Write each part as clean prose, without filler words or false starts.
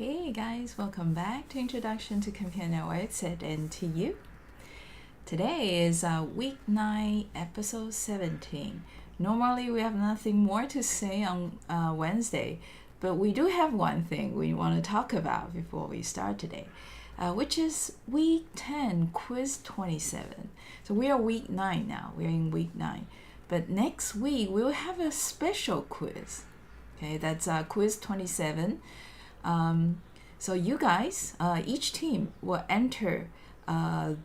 Hey guys, welcome back to Introduction to Computer Networks at NTU. Today is week 9, episode 17. Normally we have nothing more to say on Wednesday, but we do have one thing we want to talk about before we start today, which is week 10, quiz 27. So we are week 9 now, we're in week 9. But next week we will have a special quiz. Okay, that's quiz 27. So you guys, each team will enter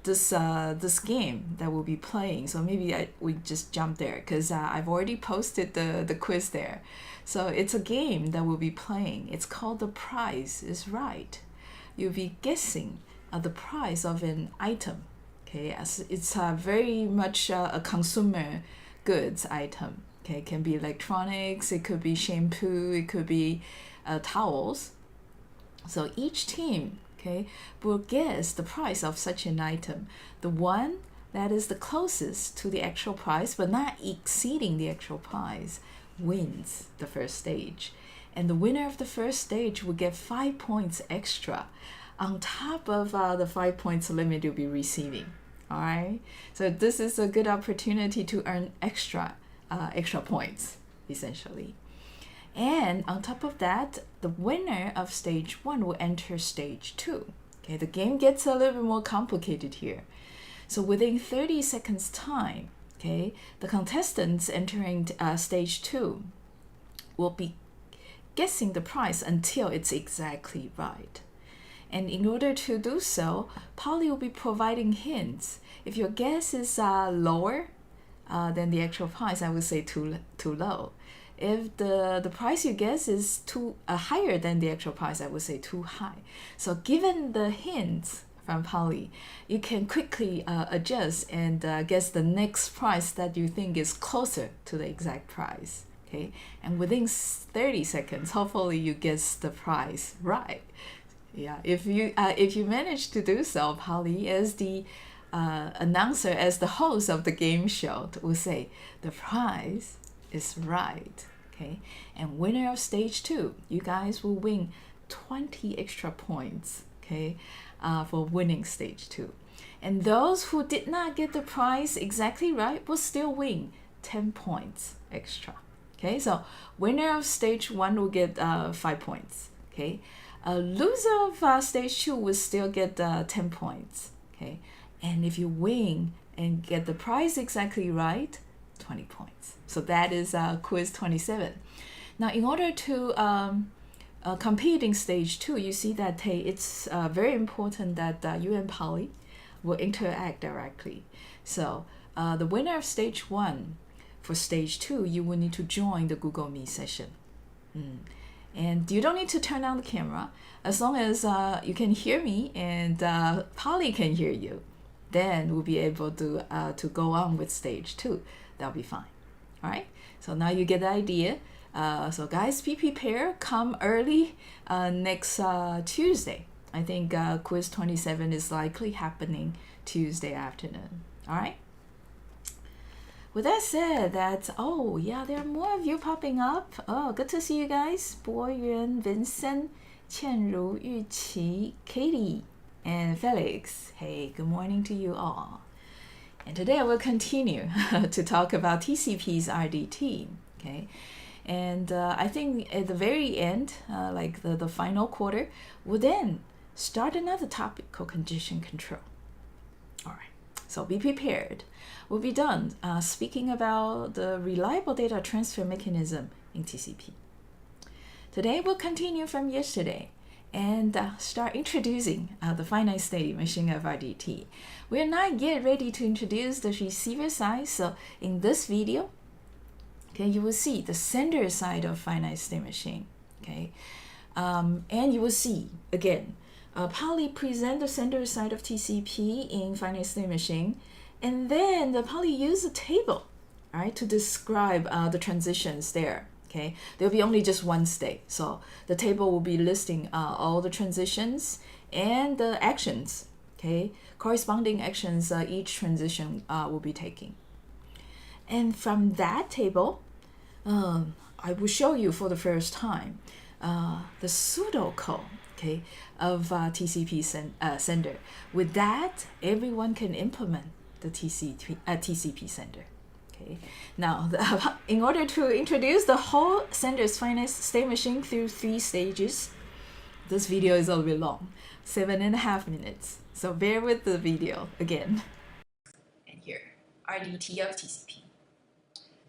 this game that we'll be playing. So maybe we just jump there because I've already posted the quiz there. So it's a game that we'll be playing. It's called The Price is Right. You'll be guessing the price of an item. Okay, as it's very much a consumer goods item. Okay, it can be electronics, it could be shampoo, it could be towels. So each team, okay, will guess the price of such an item. The one that is the closest to the actual price, but not exceeding the actual price, wins the first stage. And the winner of the first stage will get 5 points extra on top of the 5 points limit you'll be receiving. All right. So this is a good opportunity to earn extra points, essentially. And on top of that, the winner of stage 1 will enter stage 2. Okay, the game gets a little bit more complicated here. So within 30 seconds time, okay, the contestants entering stage 2 will be guessing the price until it's exactly right. And in order to do so, Polly will be providing hints. If your guess is lower than the actual price, I would say too low. If the price you guess is higher than the actual price, I would say too high. So given the hints from Polly, you can quickly adjust and guess the next price that you think is closer to the exact price. Okay, and within 30 seconds, hopefully you guess the price right. Yeah, if you manage to do so, Polly, as the announcer, as the host of the game show, will say the price is right. Okay, and winner of stage 2, you guys will win 20 extra points, okay, for winning stage 2. And those who did not get the price exactly right will still win 10 points extra. Okay, so winner of stage 1 will get 5 points. Okay, a loser of stage 2 will still get 10 points. Okay, and if you win and get the price exactly right, 20 points. So that is quiz 27. Now, in order to compete in stage 2, you see that it's very important that you and Polly will interact directly. So the winner of stage 1, for stage 2, you will need to join the Google Meet session. And you don't need to turn on the camera. As long as you can hear me and Polly can hear you, then we'll be able to go on with stage 2. That'll be fine. All right, so now you get the idea. So guys, be prepared. Come early next Tuesday. I think quiz 27 is likely happening Tuesday afternoon. All right. With that said, oh yeah, there are more of you popping up. Oh, good to see you guys. Bo Yuan, Vincent, Qianru, Yuqi, Katie, and Felix. Hey, good morning to you all. And today I will continue to talk about TCP's RDT. Okay, and I think at the very end, like the final quarter, we'll then start another topic called condition control. All right, so be prepared. We'll be done speaking about the reliable data transfer mechanism in TCP. Today we'll continue from yesterday and start introducing the finite state machine of RDT. We're not yet ready to introduce the receiver side, so in this video, okay, you will see the sender side of finite state machine, okay, and you will see again, Polly present the sender side of TCP in finite state machine, and then the Polly use a table, right, to describe the transitions there. Okay, there'll be only just one state. So the table will be listing all the transitions and the actions, okay, corresponding actions each transition will be taking. And from that table, I will show you for the first time the pseudocode okay, of TCP sender. With that, everyone can implement the TCP sender. Okay. Now, in order to introduce the whole sender's finite state machine through 3 stages, this video is a little bit long, 7.5 minutes. So bear with the video again. And here, RDT of TCP.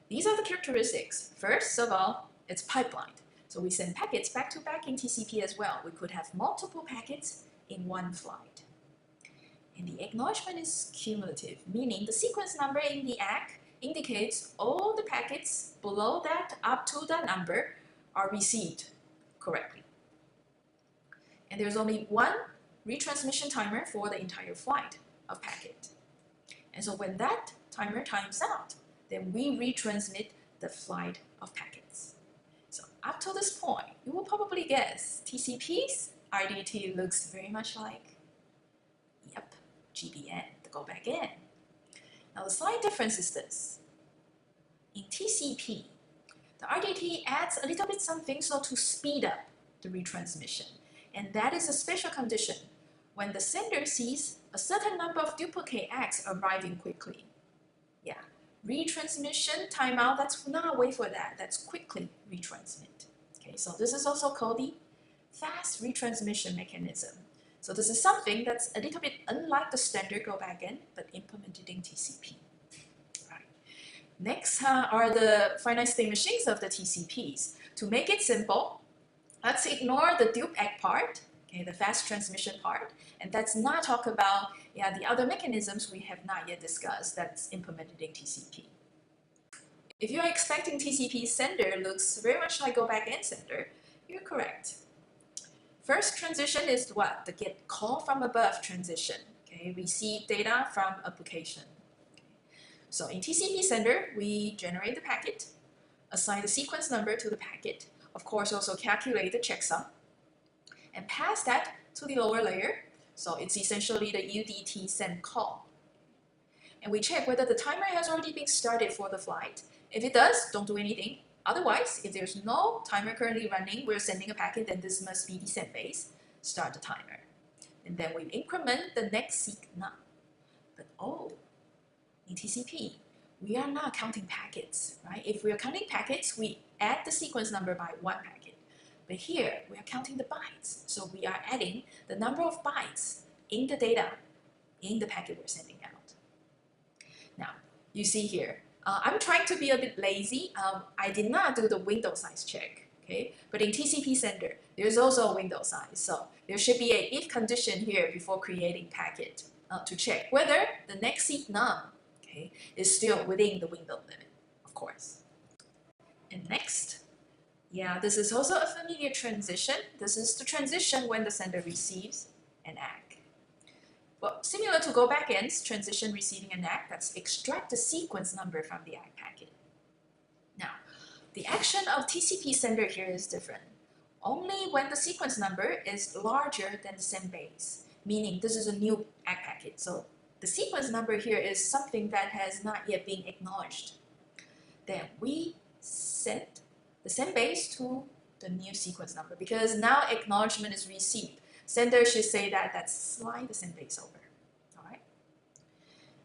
These are the characteristics. First of all, it's pipelined. So we send packets back to back in TCP as well. We could have multiple packets in one flight. And the acknowledgement is cumulative, meaning the sequence number in the ACK indicates all the packets below that up to that number are received correctly. And there's only one retransmission timer for the entire flight of packet. And so when that timer times out, then we retransmit the flight of packets. So up to this point, you will probably guess TCP's RDT looks very much like, yep, GBN, the go back in. Now the slight difference is this. In TCP, the RDT adds a little bit something so to speed up the retransmission. And that is a special condition when the sender sees a certain number of duplicate acts arriving quickly. Yeah, retransmission timeout, that's not wait for that, that's quickly retransmit. Okay, so this is also called the fast retransmission mechanism. So this is something that's a little bit unlike the standard go backend, but implemented in TCP. Right. Next are the finite state machines of the TCPs. To make it simple, let's ignore the dupe act part, okay, the fast transmission part, and let's not talk about the other mechanisms we have not yet discussed that's implemented in TCP. If you are expecting TCP sender looks very much like go backend sender, you're correct. First transition is what? The get call from above transition. Okay, receive data from application. Okay. So in TCP sender, we generate the packet, assign the sequence number to the packet, of course also calculate the checksum, and pass that to the lower layer. So it's essentially the UDT send call. And we check whether the timer has already been started for the flight. If it does, don't do anything. Otherwise, if there's no timer currently running, we're sending a packet, then this must be the send base. Start the timer. And then we increment the next seek num. But in TCP, we are not counting packets, right? If we are counting packets, we add the sequence number by 1 packet. But here, we are counting the bytes. So we are adding the number of bytes in the data in the packet we're sending out. Now, you see here, I'm trying to be a bit lazy. I did not do the window size check, okay? But in TCP sender, there's also a window size. So there should be an if condition here before creating packet to check whether the next seek num, okay, is still within the window limit, of course. And next, this is also a familiar transition. This is the transition when the sender receives an ACK. Well, similar to go backend's transition receiving an ACK, that's extract the sequence number from the ACK packet. Now, the action of TCP sender here is different. Only when the sequence number is larger than the send base, meaning this is a new ACK packet. So the sequence number here is something that has not yet been acknowledged. Then we set the send base to the new sequence number because now acknowledgement is received. Sender should say that that's slide the send base over. All right.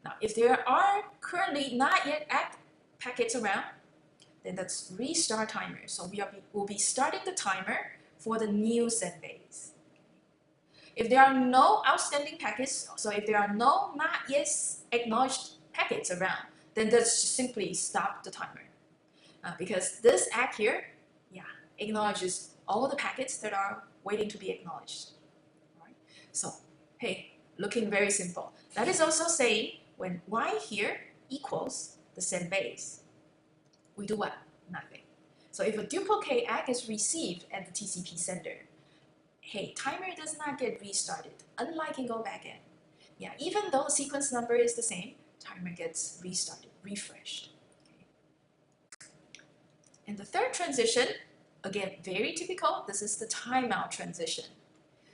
Now, if there are currently not yet ACK packets around, then that's restart timer. So we'll be starting the timer for the new send base. If there are no outstanding packets, so if there are no not yet acknowledged packets around, then let's just simply stop the timer. Because this ACK here, acknowledges all the packets that are waiting to be acknowledged. So, hey, looking very simple. That is also saying when y here equals the send base, we do what? Nothing. So if a duplicate ACK is received at the TCP sender, hey, timer does not get restarted, unlike in go backend. Even though the sequence number is the same, timer gets restarted, refreshed. Okay. And the third transition, again, very typical, this is the timeout transition.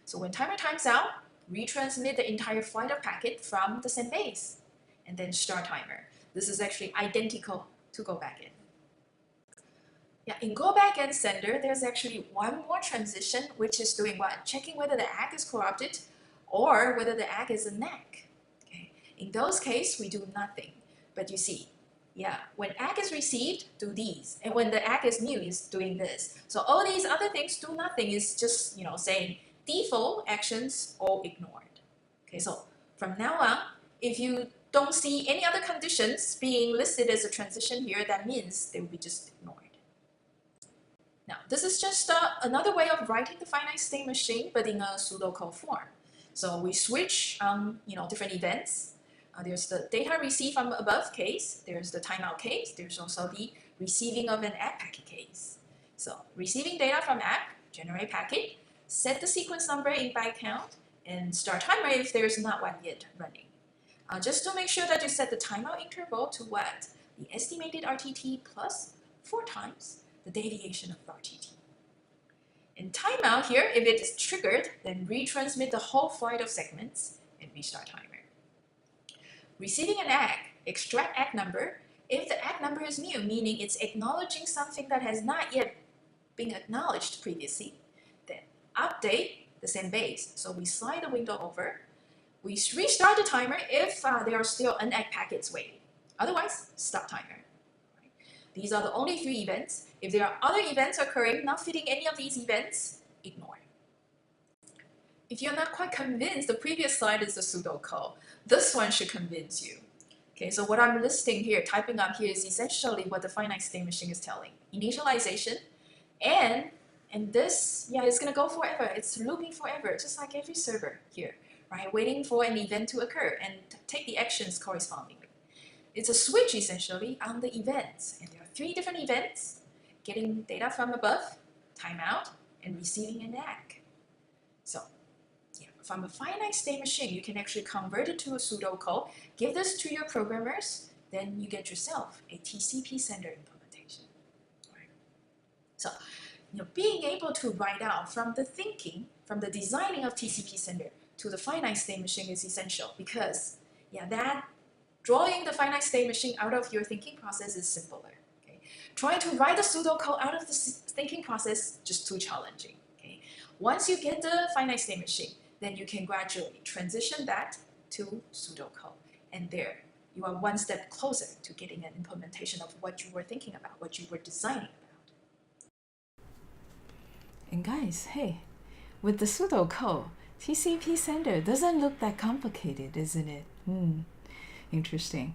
So when timer times out, retransmit the entire flight of packet from the send base, and then start timer. This is actually identical to go backend. Yeah, in go back and sender, there's actually one more transition, which is doing what? Checking whether the ACK is corrupted or whether the ACK is a NAC. Okay. In those cases, we do nothing. But you see, yeah, when ACK is received, do these. And when the ACK is new, is doing this. So all these other things do nothing. Is just, saying default actions all ignored. Okay, so from now on, if you don't see any other conditions being listed as a transition here, that means they will be just ignored. Now, this is just another way of writing the finite state machine, but in a pseudocode form. So we switch, different events. There's the data received from above case. There's the timeout case. There's also the receiving of an app packet case. So receiving data from app, generate packet, set the sequence number in byte count, and start timer if there's not one yet running. Just to make sure that you set the timeout interval to what? The estimated RTT plus 4 times the deviation of RTT. In timeout here, if it is triggered, then retransmit the whole flight of segments and restart timer. Receiving an ACK, extract ACK number. If the ACK number is new, meaning it's acknowledging something that has not yet been acknowledged previously, then update the same base. So we slide the window over. We restart the timer if there are still un-ACK packets waiting. Otherwise, stop timer. These are the only 3 events. If there are other events occurring not fitting any of these events, ignore. If you're not quite convinced, the previous slide is the pseudocode. This one should convince you. Okay, so what I'm listing here, typing up here, is essentially what the finite state machine is telling. Initialization, and this, it's gonna go forever. It's looping forever, just like every server here, right? Waiting for an event to occur and take the actions correspondingly. It's a switch essentially on the events, and there are 3 different events: getting data from above, timeout, and receiving an ACK. So, from a finite state machine, you can actually convert it to a pseudocode, give this to your programmers, then you get yourself a TCP sender implementation. Right? So, being able to write out from the thinking, from the designing of TCP sender to the finite state machine is essential because, that drawing the finite state machine out of your thinking process is simpler. Okay? Trying to write the pseudocode out of the thinking process, just too challenging. Okay? Once you get the finite state machine, then you can gradually transition that to pseudocode. And there, you are one step closer to getting an implementation of what you were thinking about, what you were designing about. And guys, hey, with the pseudocode, TCP sender doesn't look that complicated, isn't it? Interesting.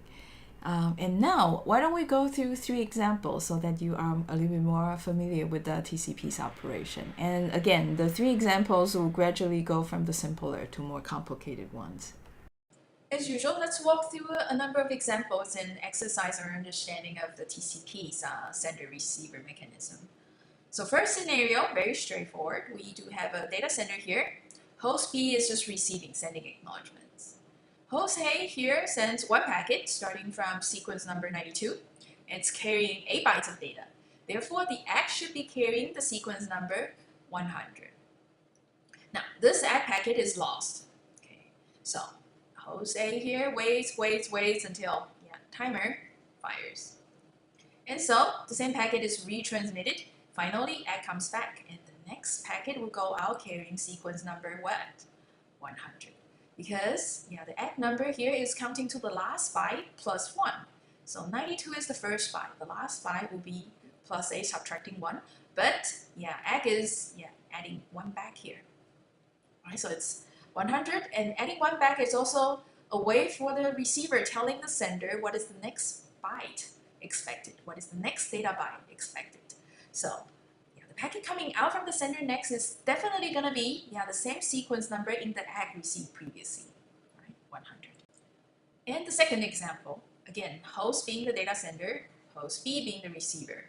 And now, why don't we go through 3 examples so that you are a little bit more familiar with the TCP's operation. And again, the 3 examples will gradually go from the simpler to more complicated ones. As usual, let's walk through a number of examples and exercise our understanding of the TCP's sender-receiver mechanism. So first scenario, very straightforward. We do have a data sender here. Host B is just receiving, sending acknowledgement. Host A here sends 1 packet starting from sequence number 92. It's carrying 8 bytes of data. Therefore, the ACK should be carrying the sequence number 100. Now, this ACK packet is lost. Okay, so host A here waits until timer fires. And so the same packet is retransmitted. Finally, ACK comes back, and the next packet will go out carrying sequence number what? 100. Because the ACK number here is counting to the last byte plus 1. So 92 is the first byte. The last byte will be plus A subtracting 1. But ACK is adding 1 back here. All right, so it's 100, and adding 1 back is also a way for the receiver telling the sender what is the next byte expected, what is the next data byte expected. So the packet coming out from the sender next is definitely going to be the same sequence number in the ACK received previously, right? 100. And the second example, again, host being the data sender, host B being the receiver.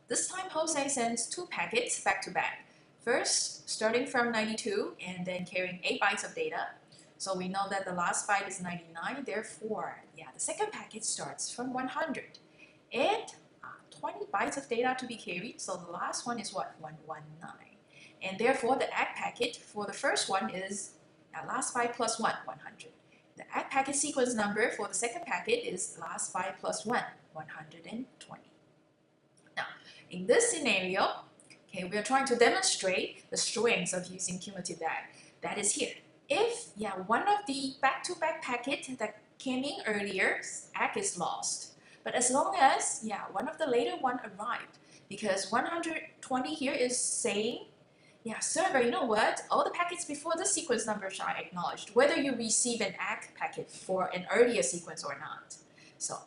This time host A sends 2 packets back to back. First, starting from 92 and then carrying 8 bytes of data. So we know that the last byte is 99, therefore, the second packet starts from 100. And 20 bytes of data to be carried, so the last one is what? 119. And therefore, the ACK packet for the first one is last byte plus 1, 100. The ACK packet sequence number for the second packet is last byte plus 1, 120. Now, In this scenario, okay, we are trying to demonstrate the strengths of using cumulative ACK. That is here. If one of the back-to-back packet that came in earlier, ACK is lost. But as long as one of the later one arrived, because 120 here is saying, server, you know what? All the packets before the sequence numbers are acknowledged, whether you receive an ACK packet for an earlier sequence or not. So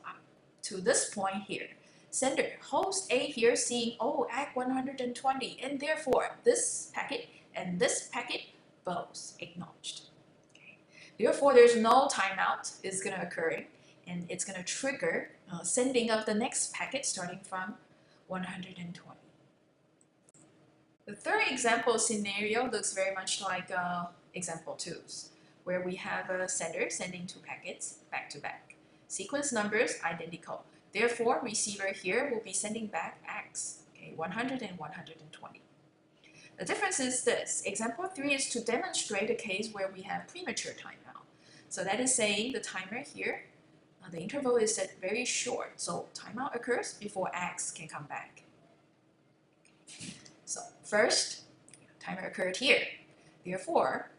to this point here, sender host A here seeing, oh, ACK 120, and therefore this packet and this packet both acknowledged. Okay. Therefore, there's no timeout is going to occur, and it's going to trigger sending of the next packet starting from 120. The third example scenario looks very much like example 2's, where we have a sender sending 2 packets back to back. Sequence numbers identical. Therefore, receiver here will be sending back X, okay, 100 and 120. The difference is this. Example 3 is to demonstrate a case where we have premature timeout. So that is saying the timer here, the interval is set very short, so timeout occurs before X can come back. So first, timer occurred here. Therefore,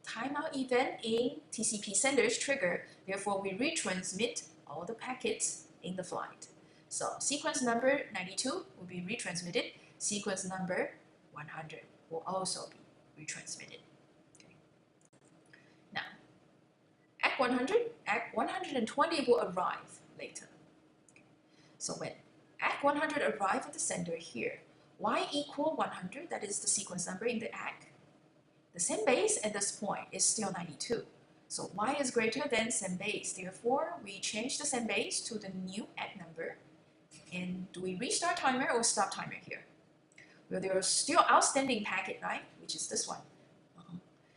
timeout event in TCP senders trigger. Therefore, we retransmit all the packets in the flight. So sequence number 92 will be retransmitted. Sequence number 100 will also be retransmitted. Okay. Now, ACK 100, ACK 120 will arrive later. Okay. So when ACK 100 arrive at the sender here, Y equal 100, that is the sequence number in the ACK. The send base at this point is still 92. So Y is greater than send base. Therefore, we change the send base to the new ACK number. And do we restart timer or stop timer here? Well, there is still outstanding packet, right? Which is this one.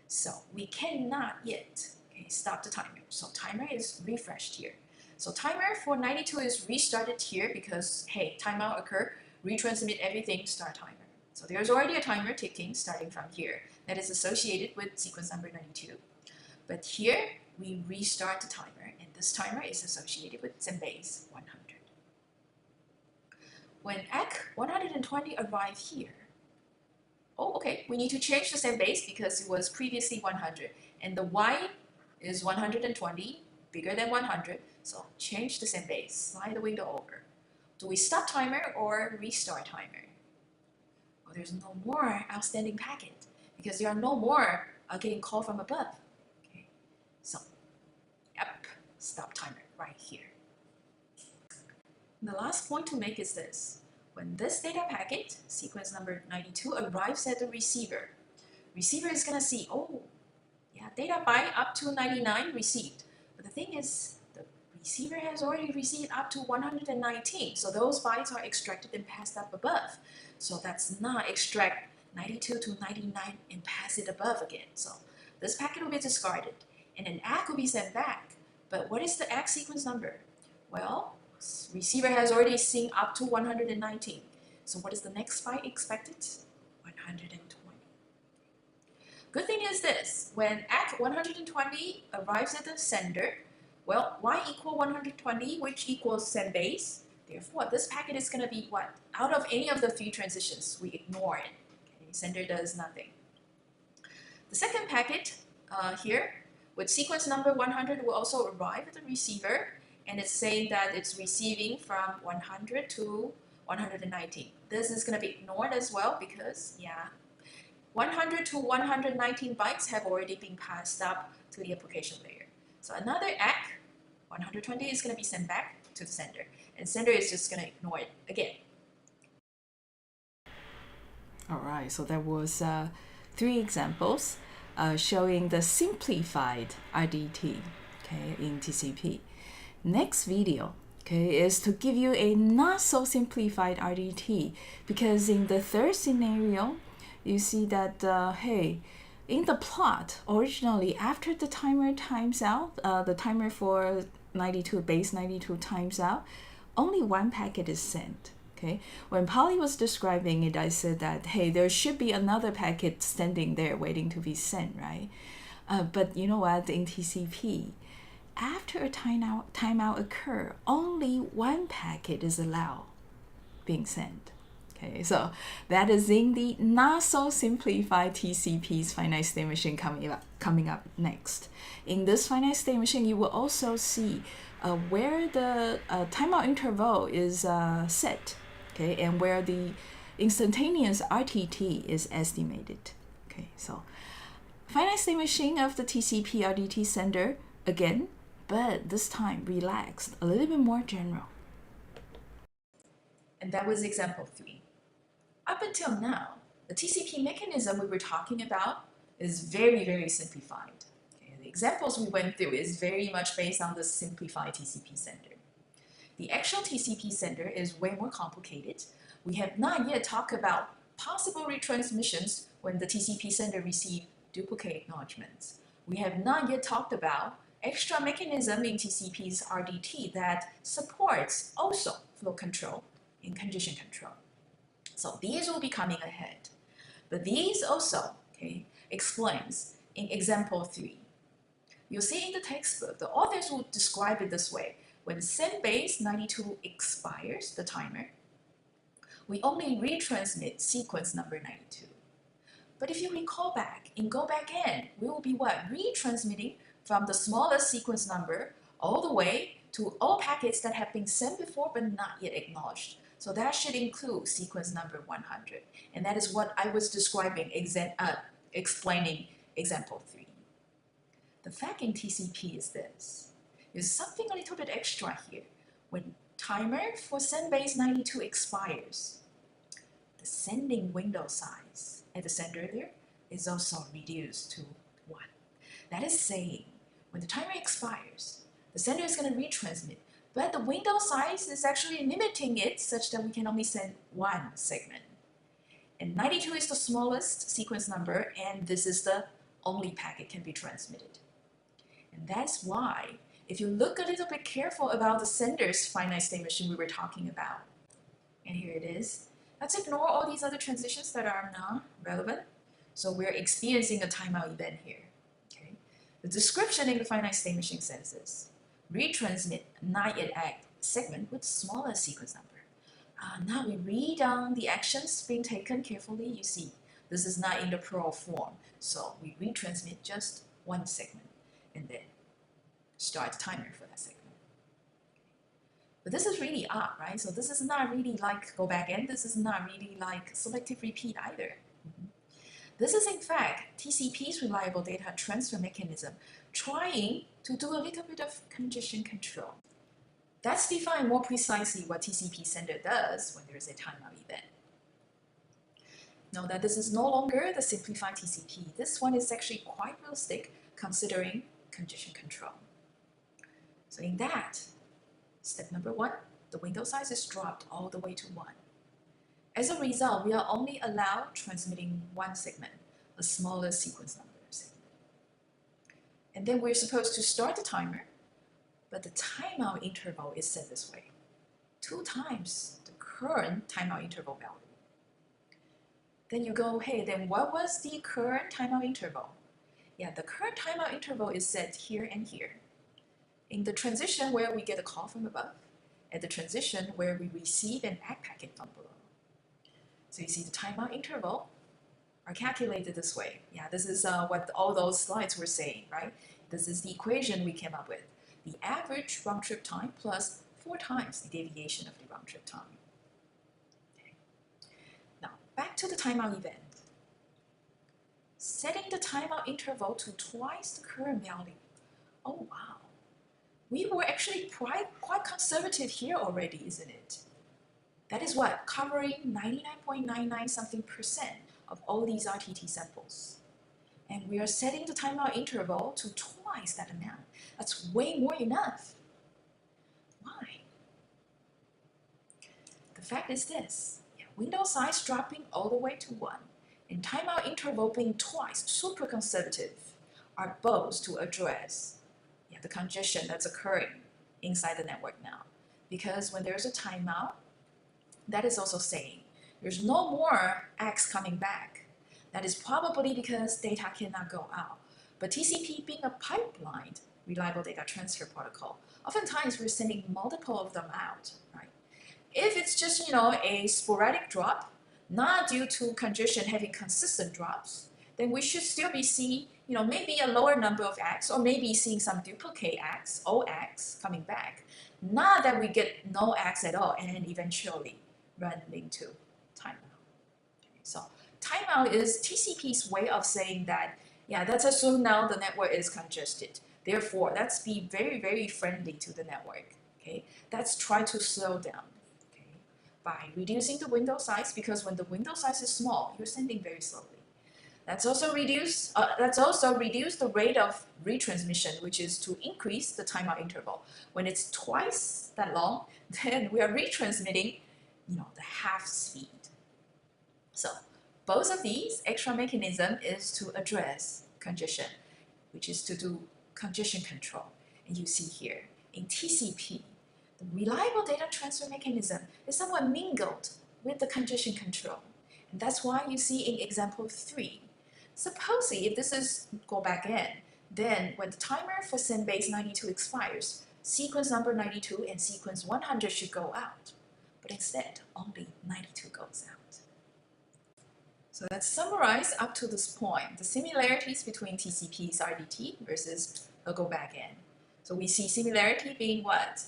So we cannot yet stop the timer. So timer is refreshed here. So timer for 92 is restarted here because, hey, timeout occur, retransmit everything, start timer. So there's already a timer ticking starting from here that is associated with sequence number 92. But here, we restart the timer, and this timer is associated with send base 100. When ACK 120 arrive here, we need to change the send base because it was previously 100, and the Y is 120, bigger than 100, so change the send base, slide the window over. Do we stop timer or restart timer? Well, there's no more outstanding packet because there are no more getting called from above. Okay, so stop timer right here. And the last point to make is this. When this data packet, sequence number 92, arrives at the receiver, receiver is going to see, data byte up to 99 received. But the thing is, the receiver has already received up to 119. So those bytes are extracted and passed up above. So that's not extract 92 to 99 and pass it above again. So this packet will be discarded. And an ACK will be sent back. But what is the ACK sequence number? Well, receiver has already seen up to 119. So what is the next byte expected? 120. Good thing is this, when ACK 120 arrives at the sender, well, Y equal 120, which equals send base. Therefore, this packet is going to be what? Out of any of the 3 transitions, we ignore it. Okay, sender does nothing. The second packet here, with sequence number 100, will also arrive at the receiver, and it's saying that it's receiving from 100 to 119. This is going to be ignored as well because, 100 to 119 bytes have already been passed up to the application layer. So another ACK, 120 is going to be sent back to the sender, and sender is just going to ignore it again. All right, so that was 3 examples showing the simplified RDT, in TCP. Next video, is to give you a not so simplified RDT, because in the third scenario, you see that, in the plot, originally after the timer times out, the timer for 92, base 92 times out, only 1 packet is sent. Okay, when Polly was describing it, I said that, there should be another packet standing there waiting to be sent, right? But you know what, in TCP, after a timeout occur, only 1 packet is allowed. being sent. Okay, so that is in the not so simplified TCP's finite state machine coming up next. In this finite state machine, you will also see where the timeout interval is set, okay, and where the instantaneous RTT is estimated. Okay, so finite state machine of the TCP RTT sender again, but this time relaxed, a little bit more general. And that was example 3. Up until now, the TCP mechanism we were talking about is very, very simplified. Okay, the examples we went through is very much based on the simplified TCP sender. The actual TCP sender is way more complicated. We have not yet talked about possible retransmissions when the TCP sender receives duplicate acknowledgements. We have not yet talked about extra mechanism in TCP's RDT that supports also flow control and congestion control. So these will be coming ahead. But these also, okay, explains in example 3. You'll see in the textbook, the authors will describe it this way. When send base 92 expires, the timer, we only retransmit sequence number 92. But if you recall back and go back in, we will be what? Retransmitting from the smallest sequence number all the way to all packets that have been sent before but not yet acknowledged. So that should include sequence number 100. And that is what I was describing, explaining example 3. The fact in TCP is this. There's something a little bit extra here. When timer for send base 92 expires, the sending window size at the sender there is also reduced to 1. That is saying, when the timer expires, the sender is going to retransmit, but the window size is actually limiting it such that we can only send 1 segment. And 92 is the smallest sequence number, and this is the only packet can be transmitted. And that's why, if you look a little bit careful about the sender's finite state machine we were talking about, and here it is, let's ignore all these other transitions that are not relevant. So we're experiencing a timeout event here. Okay? The description in the finite state machine says this: retransmit not yet act segment with smaller sequence number. Now we read on the actions being taken carefully. You see, this is not in the plural form. So we retransmit just 1 segment and then start the timer for that segment. But this is really odd, right? So this is not really like go back in. This is not really like selective repeat either. This is in fact TCP's reliable data transfer mechanism trying to do a little bit of congestion control. Let's define more precisely what TCP sender does when there is a timeout event. Note that this is no longer the simplified TCP. This one is actually quite realistic considering congestion control. So in that, step number 1, the window size is dropped all the way to 1. As a result, we are only allowed transmitting 1 segment, a smaller sequence number segment. And then we're supposed to start the timer, but the timeout interval is set this way: 2 times the current timeout interval value. Then you go, hey, then what was the current timeout interval? Yeah, the current timeout interval is set here and here. In the transition where we get a call from above, at the transition where we receive an ACK packet from below. So you see the timeout interval are calculated this way. Yeah, this is what all those slides were saying, right? This is the equation we came up with. The average round trip time plus 4 times the deviation of the round trip time. Okay. Now, back to the timeout event. Setting the timeout interval to twice the current value. Oh, wow. We were actually quite conservative here already, isn't it? That is what? Covering 99.99 something % of all these RTT samples. And we are setting the timeout interval to twice that amount. That's way more enough. Why? The fact is this: window size dropping all the way to 1 and timeout interval being twice super conservative are both to address the congestion that's occurring inside the network now. Because when there's a timeout, that is also saying there's no more ACKs coming back. That is probably because data cannot go out. But TCP being a pipelined reliable data transfer protocol, oftentimes we're sending multiple of them out, right? If it's just, a sporadic drop, not due to congestion having consistent drops, then we should still be seeing, maybe a lower number of acts, or maybe seeing some duplicate acts, old acts coming back. Not that we get no acts at all and then eventually run into timeout. Okay, so timeout is TCP's way of saying that, yeah, let's assume now the network is congested. Therefore, let's be very, very friendly to the network. Okay, let's try to slow down. Okay, by reducing the window size, because when the window size is small, you're sending very slowly. Let's also reduce the rate of retransmission, which is to increase the timeout interval. When it's twice that long, then we are retransmitting, the half speed. So both of these extra mechanism is to address congestion, which is to do congestion control. And you see here in TCP, the reliable data transfer mechanism is somewhat mingled with the congestion control. And that's why you see in example 3, supposing if this is go back in, then when the timer for send base 92 expires, sequence number 92 and sequence 100 should go out. But instead, only 92 goes out. So let's summarize up to this point, the similarities between TCP's RDT versus a go back in. So we see similarity being what?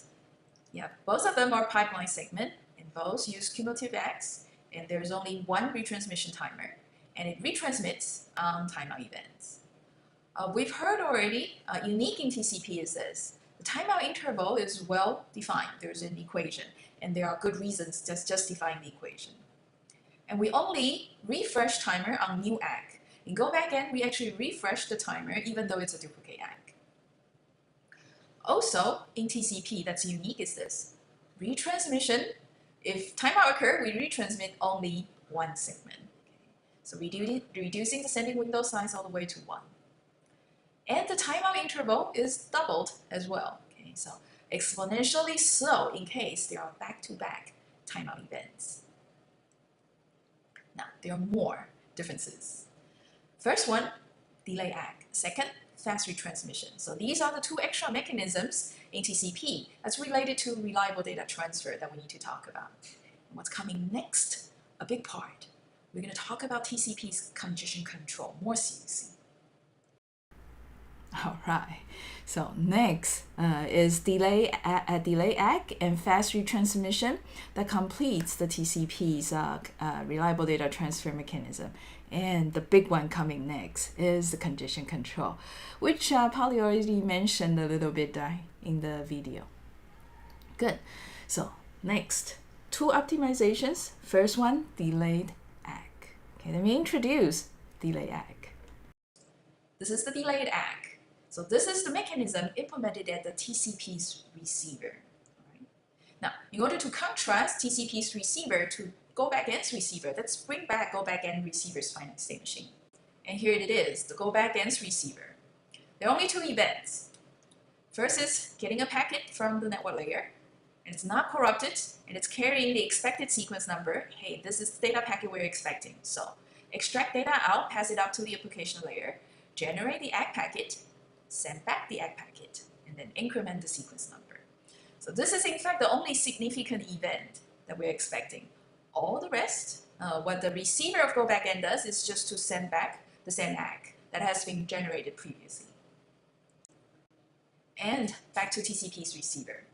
Yeah, both of them are pipeline segment, and both use cumulative acts, and there's only one retransmission timer, and it retransmits timeout events. We've heard already, unique in TCP is this. The timeout interval is well defined. There's an equation, and there are good reasons just justifying the equation. And we only refresh timer on new ACK. In go back in, we actually refresh the timer even though it's a duplicate ACK. Also, in TCP, that's unique is this. Retransmission, if timeout occurs, we retransmit only one segment. So reducing the sending window size all the way to 1. And the timeout interval is doubled as well. Okay, so exponentially slow in case there are back-to-back timeout events. Now, there are more differences. First one, delay ACK. Second, fast retransmission. So these are the two extra mechanisms in TCP that's related to reliable data transfer that we need to talk about. And what's coming next, a big part, we're going to talk about TCP's congestion control more seriously. All right. So next is delay ACK and fast retransmission that completes the TCP's reliable data transfer mechanism. And the big one coming next is the congestion control, which Polly already mentioned a little bit in the video. Good. So next, two optimizations. First one, delayed ACK. Okay, let me introduce delayed ACK. This is the delayed ACK. So this is the mechanism implemented at the TCP's receiver. Right? Now, in order to contrast TCP's receiver to go back end's receiver, let's bring back go back end receiver's finite state machine. And here it is, the go back end's receiver. There are only two events. First is getting a packet from the network layer, and it's not corrupted, and it's carrying the expected sequence number. Hey, this is the data packet we're expecting. So extract data out, pass it up to the application layer, generate the ACK packet, send back the ACK packet, and then increment the sequence number. So this is in fact the only significant event that we're expecting. All the rest, what the receiver of go back end does is just to send back the same ACK that has been generated previously. And back to TCP's receiver.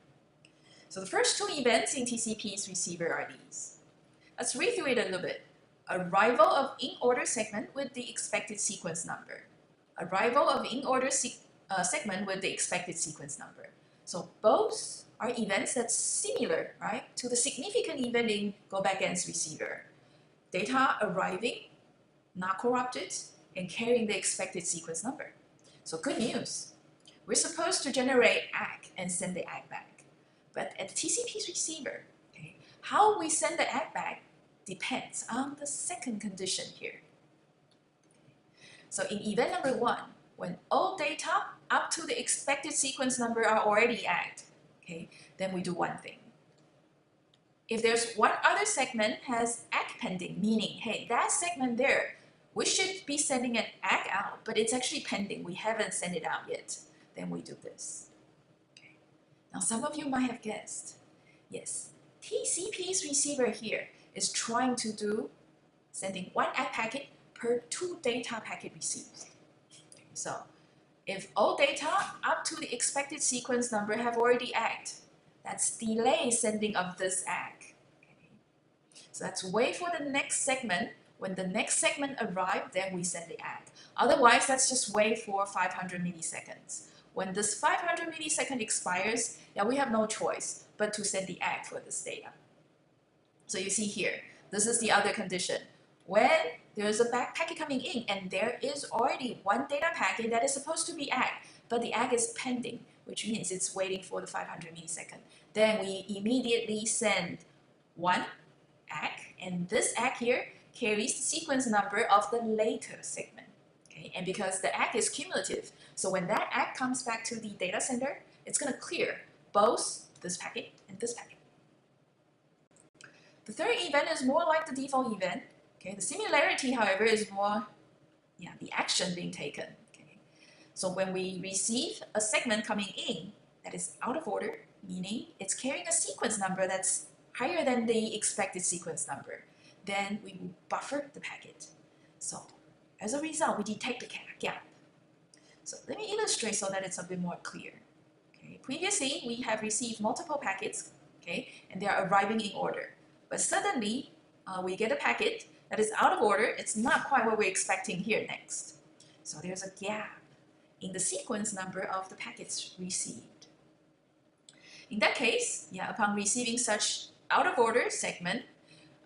So the first two events in TCP's receiver are these. Let's read through it a little bit. Arrival of in-order segment with the expected sequence number. Arrival of in-order segment with the expected sequence number. So both are events that's similar, right, to the significant event in go back end's receiver. Data arriving, not corrupted, and carrying the expected sequence number. So good news. We're supposed to generate ACK and send the ACK back. But at the TCP's receiver, okay, how we send the ACK back depends on the second condition here. So in event number 1, when all data up to the expected sequence number are already ACKed, okay, then we do one thing. If there's one other segment has ACK pending, meaning, hey, that segment there, we should be sending an ACK out, but it's actually pending. We haven't sent it out yet. Then we do this. Okay. Now, some of you might have guessed, yes, TCP's receiver here is trying to do sending one ACK packet per 2 data packet received. So if all data up to the expected sequence number have already ACKed, that's delay sending of this ACK. Okay. So let's wait for the next segment. When the next segment arrives, then we send the ACK. Otherwise, let's just wait for 500 milliseconds. When this 500 millisecond expires, yeah, we have no choice but to send the ACK for this data. So you see here, this is the other condition. When there's a back packet coming in and there is already one data packet that is supposed to be ACK, but the ACK is pending, which means it's waiting for the 500 millisecond. Then we immediately send one ACK, and this ACK here carries the sequence number of the later segment. Okay? And because the ACK is cumulative, so when that ACK comes back to the data center, it's going to clear both this packet and this packet. The third event is more like the default event. Okay? The similarity, however, is more the action being taken. Okay? So when we receive a segment coming in that is out of order, meaning it's carrying a sequence number that's higher than the expected sequence number, then we will buffer the packet. So as a result, we detect the gap. So let me illustrate so that it's a bit more clear. Okay? Previously, we have received multiple packets, okay, and they are arriving in order. But suddenly, we get a packet that is out of order. It's not quite what we're expecting here next. So there's a gap in the sequence number of the packets received. In that case, upon receiving such out of order segment,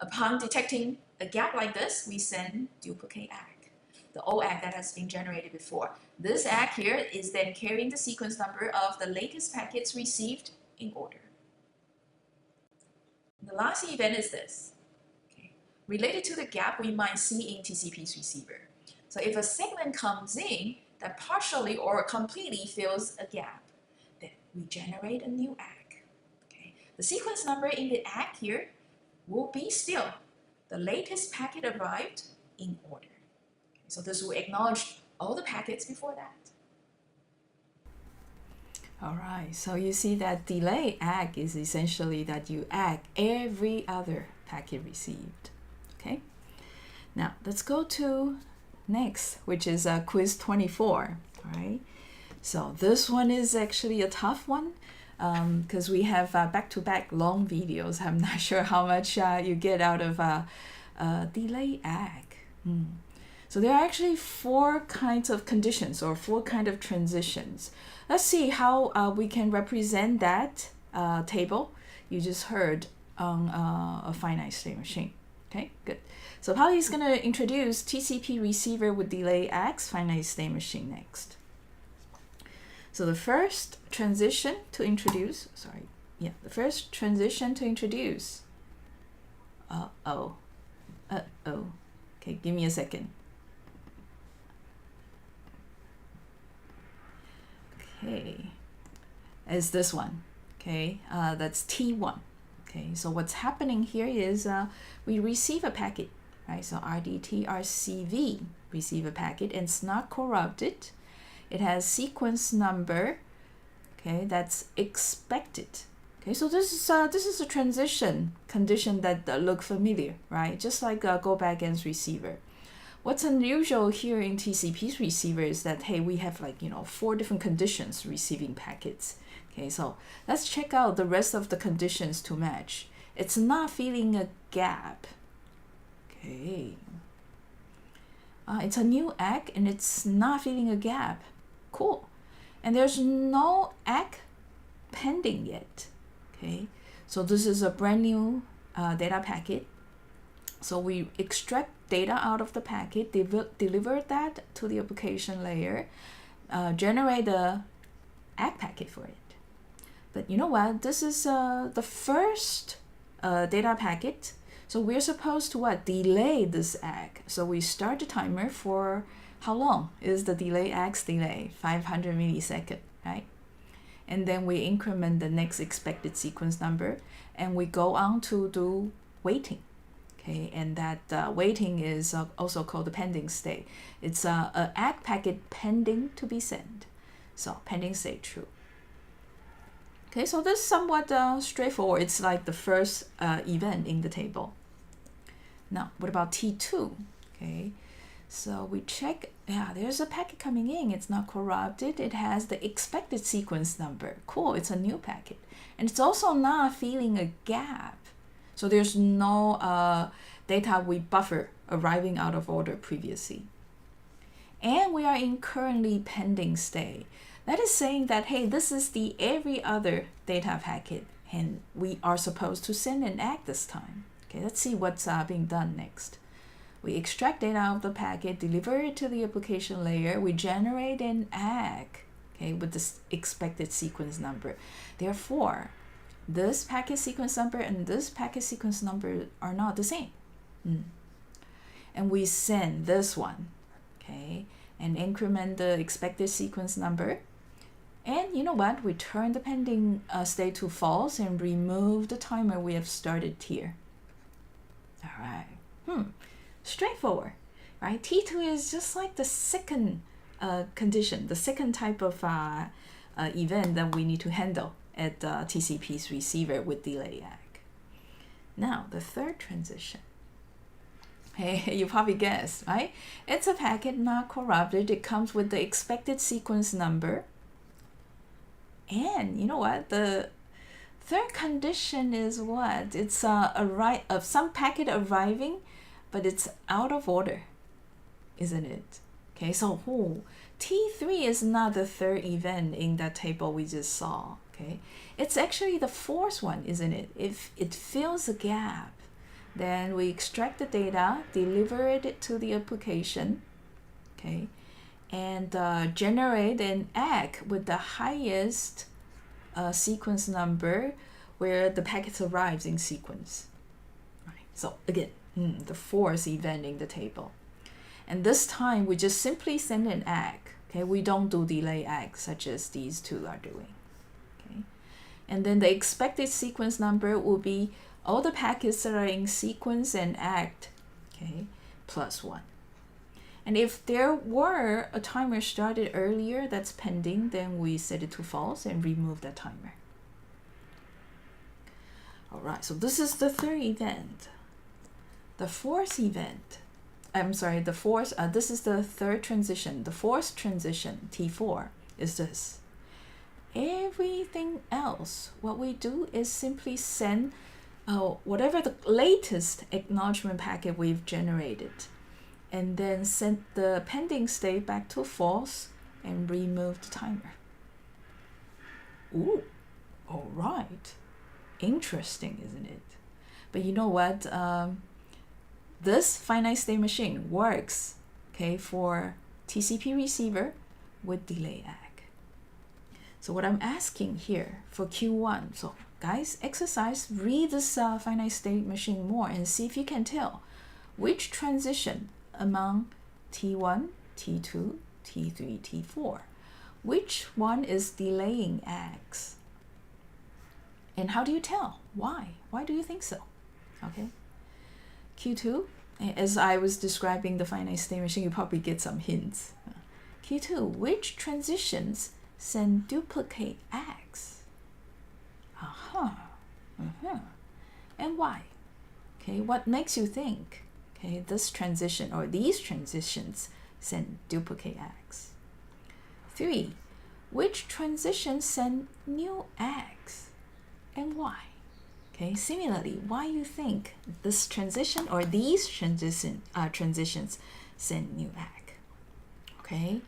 upon detecting a gap like this, we send duplicate ACK, the old ACK that has been generated before. This ACK here is then carrying the sequence number of the latest packets received in order. The last event is this. Okay. Related to the gap we might see in TCP's receiver. So if a segment comes in that partially or completely fills a gap, then we generate a new ACK. Okay. The sequence number in the ACK here will be still the latest packet arrived in order. Okay. So this will acknowledge all the packets before that. All right, so you see that delay ACK is essentially that you ACK every other packet received. Okay, now let's go to next, which is quiz 24. All right, so this one is actually a tough one because we have back-to-back long videos. I'm not sure how much you get out of delay ACK. So there are actually 4 kinds of conditions or 4 kinds of transitions. Let's see how we can represent that table you just heard on a finite state machine. Okay, good. So Polly is going to introduce TCP receiver with delay ACKs finite state machine next. So the first transition to introduce, Okay, give me a second. Okay, is this one. Okay, that's T1. Okay, so what's happening here is we receive a packet, right? So RDT-RCV receive a packet and it's not corrupted. It has sequence number, okay, that's expected. Okay, so this is a transition condition that look familiar, right? Just like go back against receiver. What's unusual here in TCP's receiver is that, hey, we have 4 different conditions receiving packets. Okay, so let's check out the rest of the conditions to match. It's not filling a gap. Okay. It's a new ACK and it's not filling a gap. Cool. And there's no ACK pending yet. Okay, so this is a brand new data packet. So we extract data out of the packet, deliver that to the application layer, generate the ACK packet for it. But you know what? This is the first data packet. So we're supposed to delay this ACK. So we start the timer for how long is the delay ACK's delay? 500 milliseconds, right? And then we increment the next expected sequence number, and we go on to do waiting. Okay, and that waiting is also called the pending state. It's a ACK packet pending to be sent. So pending state true. Okay, so this is somewhat straightforward. It's like the first event in the table. Now, what about T2? Okay, so we check, yeah, there's a packet coming in. It's not corrupted. It has the expected sequence number. Cool, it's a new packet. And it's also not filling a gap. So there's no data we buffer arriving out of order previously. And we are in currently pending state. That is saying that, hey, this is the every other data packet, and we are supposed to send an ACK this time. Okay, let's see what's being done next. We extract data out of the packet, deliver it to the application layer. We generate an ACK, okay, with this expected sequence number. Therefore, this packet sequence number and this packet sequence number are not the same. And we send this one, okay, and increment the expected sequence number. And you know what? We turn the pending state to false and remove the timer we have started here. All right. Straightforward, right? T2 is just like the second condition, the second type of event that we need to handle at TCP's receiver with delay ACK. Now, the third transition. Hey, you probably guessed, right? It's a packet not corrupted. It comes with the expected sequence number. And you know what? The third condition is what? It's some packet arriving, but it's out of order, isn't it? Okay, so T3 is not the third event in that table we just saw. Okay, it's actually the fourth one, isn't it? If it fills a gap, then we extract the data, deliver it to the application, okay, and generate an ACK with the highest sequence number where the packets arrives in sequence. Right. So again, the fourth event in the table. And this time we just simply send an ACK. Okay, we don't do delay ACK such as these two are doing. Okay, and then the expected sequence number will be all the packets that are in sequence and ACK, okay, plus 1. And if there were a timer started earlier that's pending, then we set it to false and remove that timer. All right, so this is the third event. The fourth event, this is the third transition. The fourth transition, T4, is this. Everything else, what we do is simply send whatever the latest acknowledgement packet we've generated, and then send the pending state back to false and remove the timer. Ooh, all right. Interesting, isn't it? But you know what? This finite state machine works, okay, for TCP receiver with delay ACK. So what I'm asking here for Q1, so guys, exercise, read this finite state machine more and see if you can tell which transition among T1, T2, T3, T4, which one is delaying ACKs? And how do you tell? Why? Why do you think so? Okay. Q2, as I was describing the finite state machine, you probably get some hints. Q2, which transitions send duplicate ACKs? And why? Okay, what makes you think, okay, this transition or these transitions send duplicate ACKs? 3, which transitions send new ACKs and why? Okay, similarly, why you think this transition or these transitions send new ACK? Okay,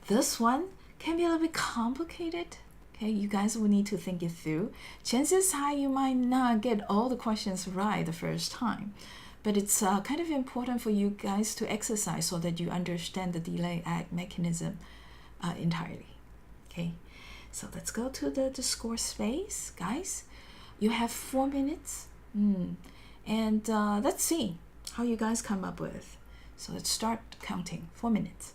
this one can be a little bit complicated. Okay, you guys will need to think it through. Chances high you might not get all the questions right the first time, but it's kind of important for you guys to exercise so that you understand the delay ACK mechanism entirely. Okay, so let's go to the score space, guys. You have 4 minutes, and let's see how you guys come up with. So let's start counting. 4 minutes.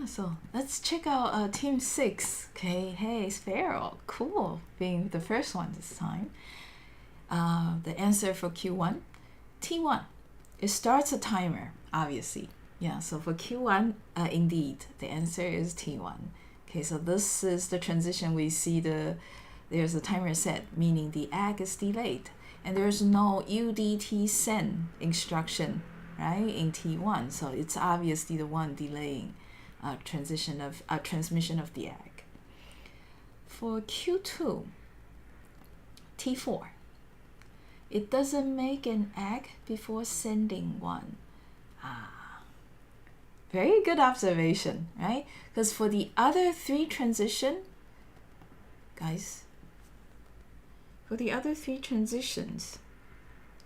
Yeah, so let's check out team 6. Okay, hey, Sparrow, cool, being the first one this time. The answer for Q1, T1. It starts a timer, obviously. Yeah, so for Q1, indeed, the answer is T1. Okay, so this is the transition we see there's a timer set, meaning the egg is delayed. And there's no UDT send instruction, right, in T1. So it's obviously the one delaying transmission of the egg. For Q2, T4, it doesn't make an egg before sending one. Very good observation, right? Because for the other three transition, guys, for the other three transitions,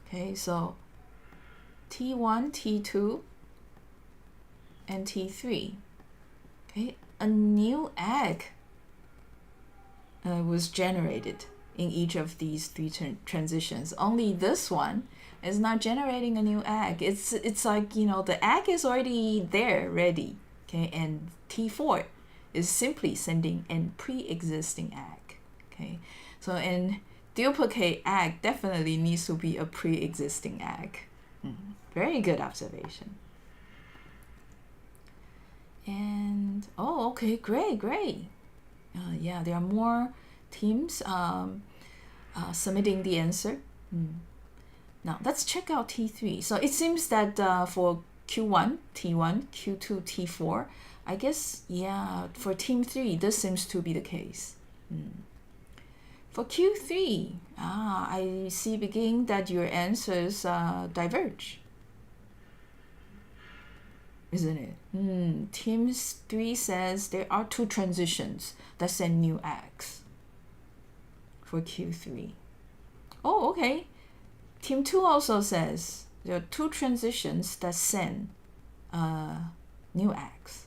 okay, so T1, T2, and T3, okay, a new egg was generated in each of these three transitions. Only this one is not generating a new egg. It's like, you know, the egg is already there, ready, okay, and T4 is simply sending a pre-existing egg, okay. So in duplicate egg definitely needs to be a pre-existing egg. Very good observation. And oh, okay, great. Yeah, there are more teams submitting the answer. Now let's check out T3. So it seems that for Q1, T1, Q2, T4, I guess, yeah, for team 3, this seems to be the case. For Q3, I see beginning that your answers diverge, isn't it? Team 3 says there are 2 transitions that send new eggs for Q3. Oh, okay. Team 2 also says there are 2 transitions that send new eggs.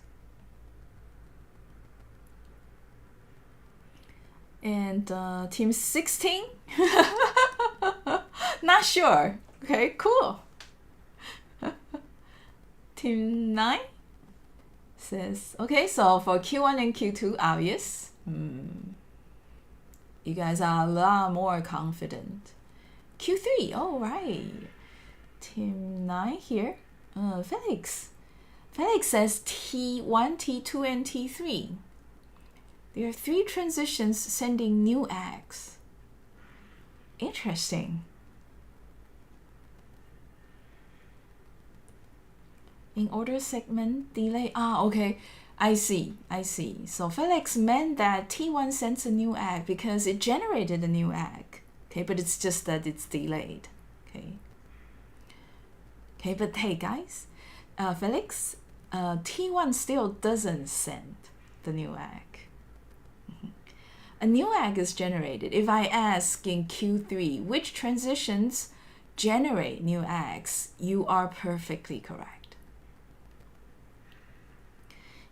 And team 16? Not sure. Okay, cool. Team 9 says, okay, so for Q1 and Q2, obvious. You guys are a lot more confident. Q3, all right. Team 9 here. Felix. Felix says T1, T2, and T3. There are 3 transitions sending new eggs. Interesting. In order segment delay. Okay. I see. So Felix meant that T1 sends a new egg because it generated a new egg. Okay, but it's just that it's delayed. Okay, but hey guys, Felix, T1 still doesn't send the new egg. A new egg is generated. If I ask in Q3 which transitions generate new eggs, you are perfectly correct.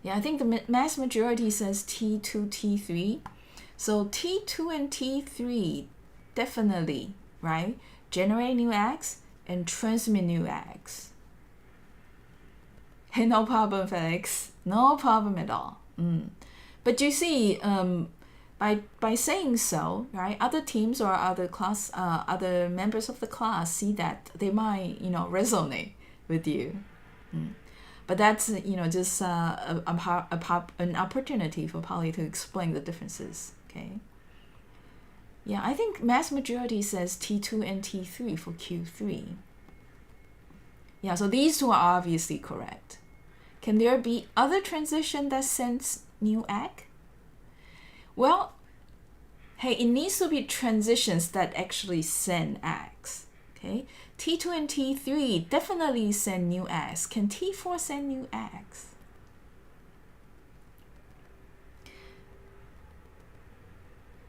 Yeah, I think the mass majority says T2, T3. So T2 and T3 definitely, right, generate new eggs and transmit new eggs. Hey, no problem, Felix. No problem at all. But you see, by saying so, right, other teams or other members of the class see that they might, resonate with you. But that's, just an opportunity for Polly to explain the differences, okay? Yeah, I think mass majority says T2 and T3 for Q3. Yeah, so these two are obviously correct. Can there be other transition that sends new egg? Well, hey, it needs to be transitions that actually send eggs, okay? T2 and T3 definitely send new eggs. Can T4 send new eggs?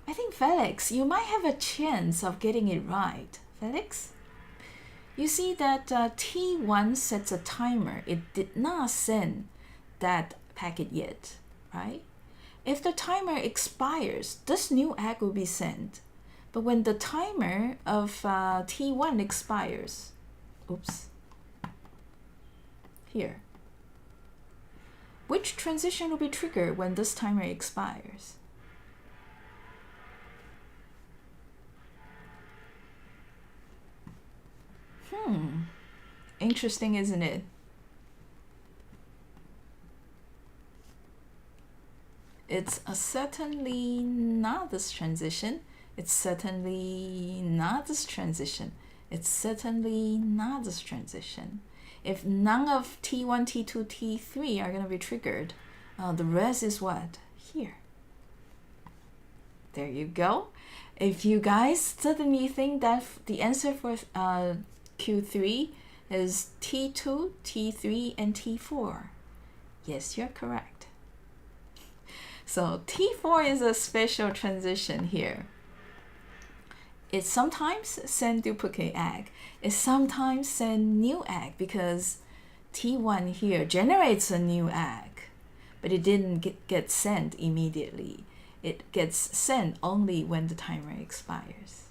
I think, Felix, you might have a chance of getting it right. Felix? You see that T1 sets a timer. It did not send that packet yet, right? If the timer expires, this new egg will be sent. But when the timer of T1 expires, Which transition will be triggered when this timer expires? Interesting, isn't it? It's certainly not this transition. It's certainly not this transition. It's certainly not this transition. If none of T1, T2, T3 are going to be triggered, the rest is what? Here. There you go. If you guys suddenly think that the answer for Q3 is T2, T3, and T4, yes, you're correct. So T4 is a special transition here. It sometimes send duplicate egg. It sometimes send new egg because T1 here generates a new egg, but it didn't get sent immediately. It gets sent only when the timer expires,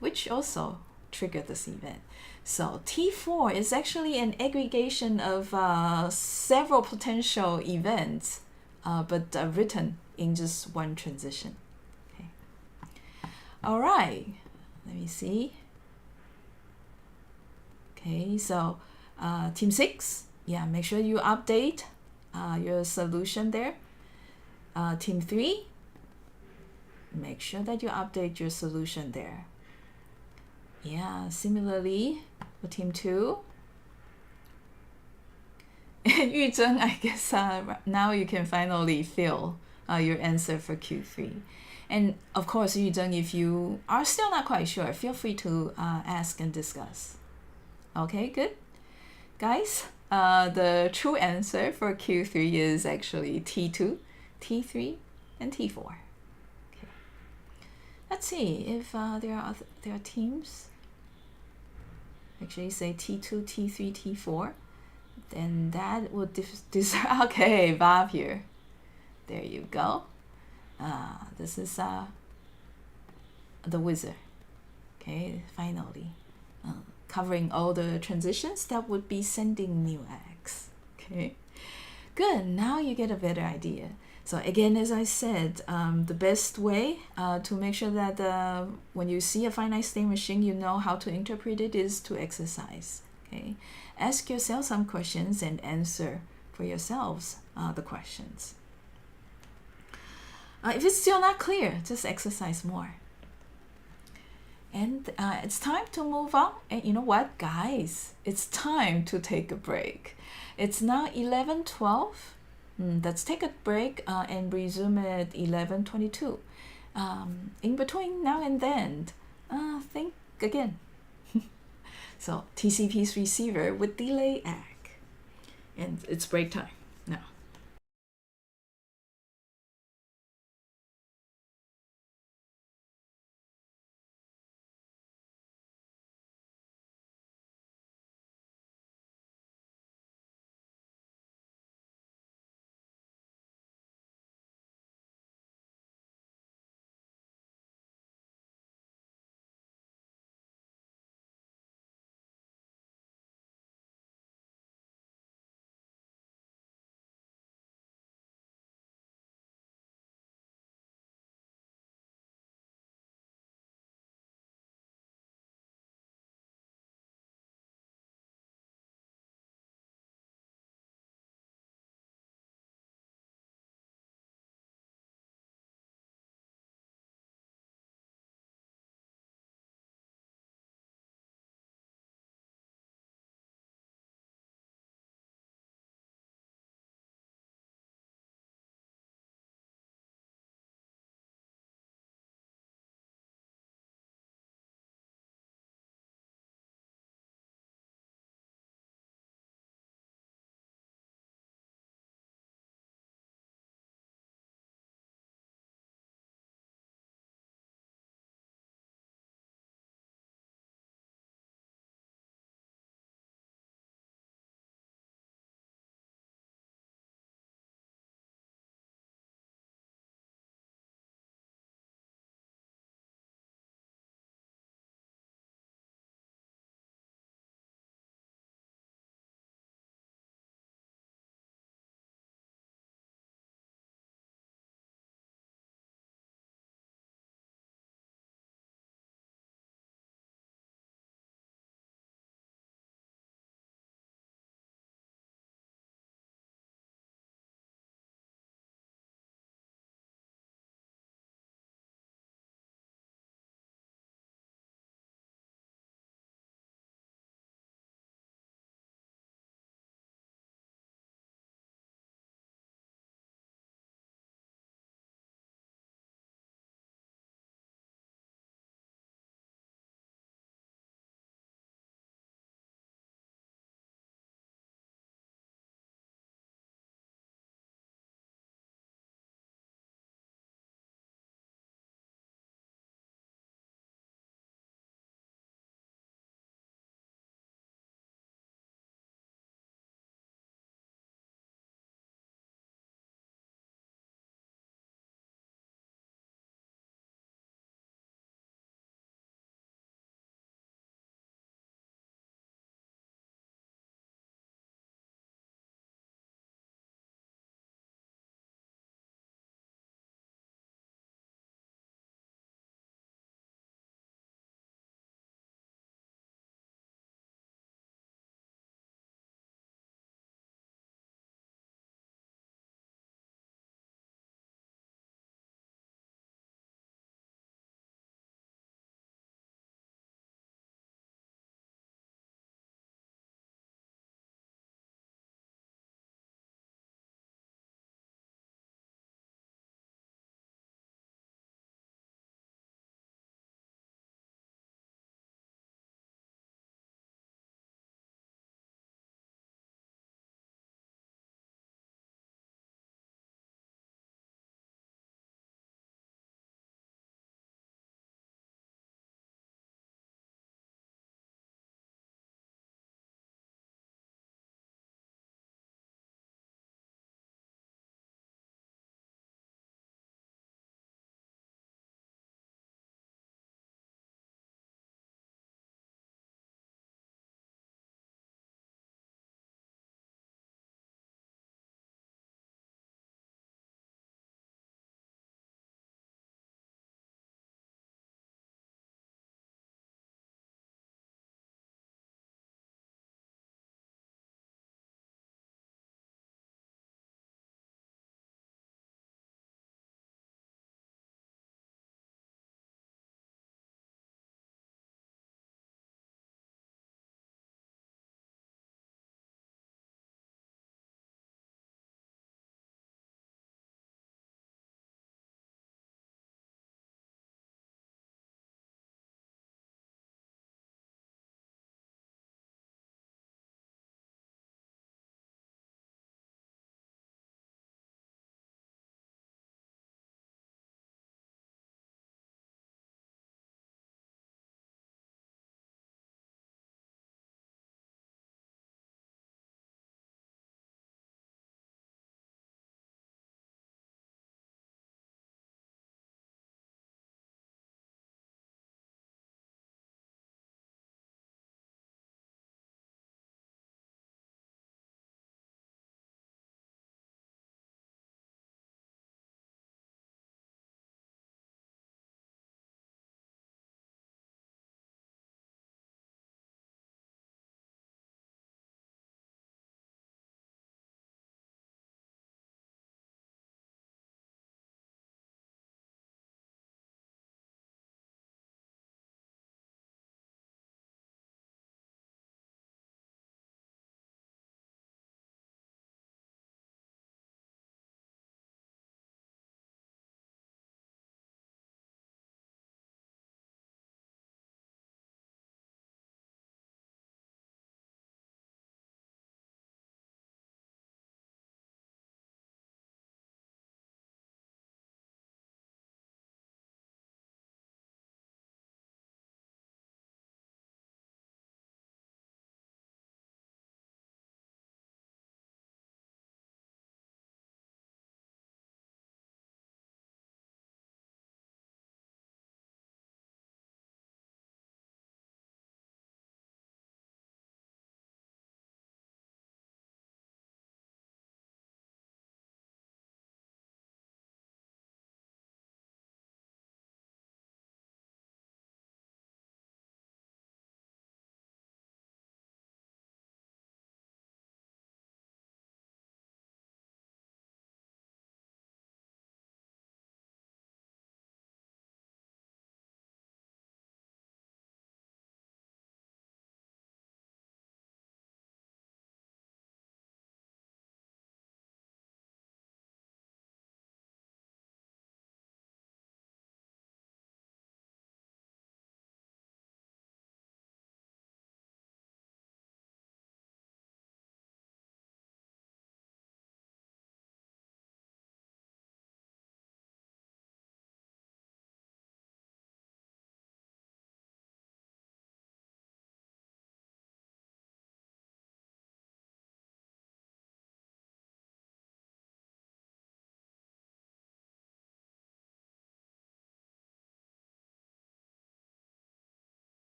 which also triggered this event. So T4 is actually an aggregation of several potential events, but written in just one transition. Okay. All right, let me see. Okay, so team 6, yeah, make sure you update your solution there. Team 3, make sure that you update your solution there. Yeah, similarly for team 2. Yu Zheng, I guess now you can finally fill your answer for Q3. And of course, Yu Zheng, if you are still not quite sure, feel free to ask and discuss. Okay, good. Guys, the true answer for Q3 is actually T2, T3, and T4. Okay. Let's see if there are teams. Actually, say T2, T3, T4. Then that would okay, Bob here. There you go. This is the wizard. Okay, finally. Covering all the transitions that would be sending new eggs. Okay, good. Now you get a better idea. So again, as I said, the best way to make sure that when you see a finite state machine, you know how to interpret it is to exercise. Okay, ask yourself some questions and answer for yourselves the questions. If it's still not clear, just exercise more. And it's time to move on. And you know what, guys? It's time to take a break. It's now 11:12. Let's take a break and resume at 11:22. In between now and then, think again. So TCP's receiver with delay ACK. And it's break time now.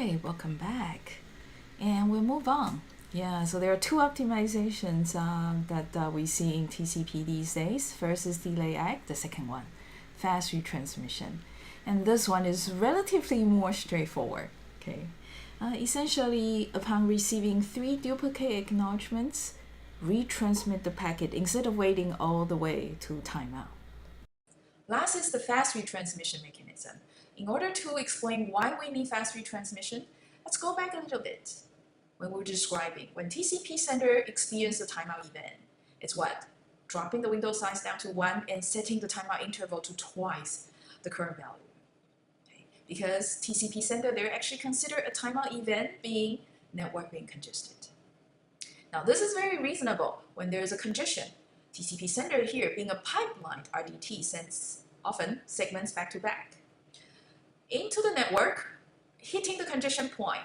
right, welcome back. And we'll move on. Yeah, so there are two optimizations that we see in TCP these days. First is delay act, the second one, fast retransmission. And this one is relatively more straightforward. Okay. Essentially, upon receiving 3 duplicate acknowledgements, retransmit the packet instead of waiting all the way to timeout. Last is the fast retransmission mechanism. In order to explain why we need fast retransmission, let's go back a little bit. When we were describing, when TCP sender experiences a timeout event, it's what? Dropping the window size down to 1 and setting the timeout interval to twice the current value. Okay? Because TCP sender, they actually consider a timeout event being network being congested. Now this is very reasonable when there is a congestion. TCP sender here being a pipeline RDT sends often segments back to back into the network, hitting the congestion point.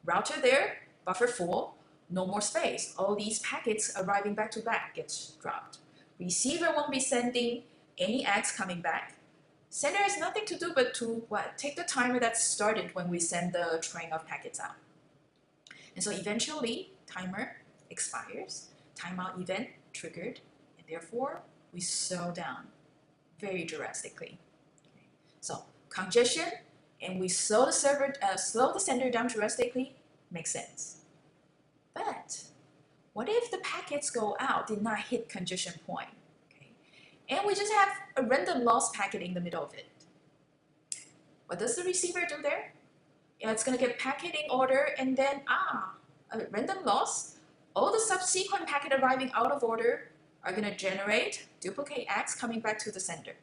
Router there, buffer full, no more space. All these packets arriving back to back gets dropped. Receiver won't be sending any acts coming back. Sender has nothing to do but to what? Take the timer that started when we send the train of packets out. And so eventually, timer expires, timeout event triggered, and therefore we slow down very drastically. Okay. So congestion, and we slow the sender down drastically, makes sense. But what if the packets go out did not hit congestion point, okay? And we just have a random loss packet in the middle of it? What does the receiver do there? Yeah, it's going to get packet in order, and then a random loss. All the subsequent packet arriving out of order are going to generate duplicate acts coming back to the sender.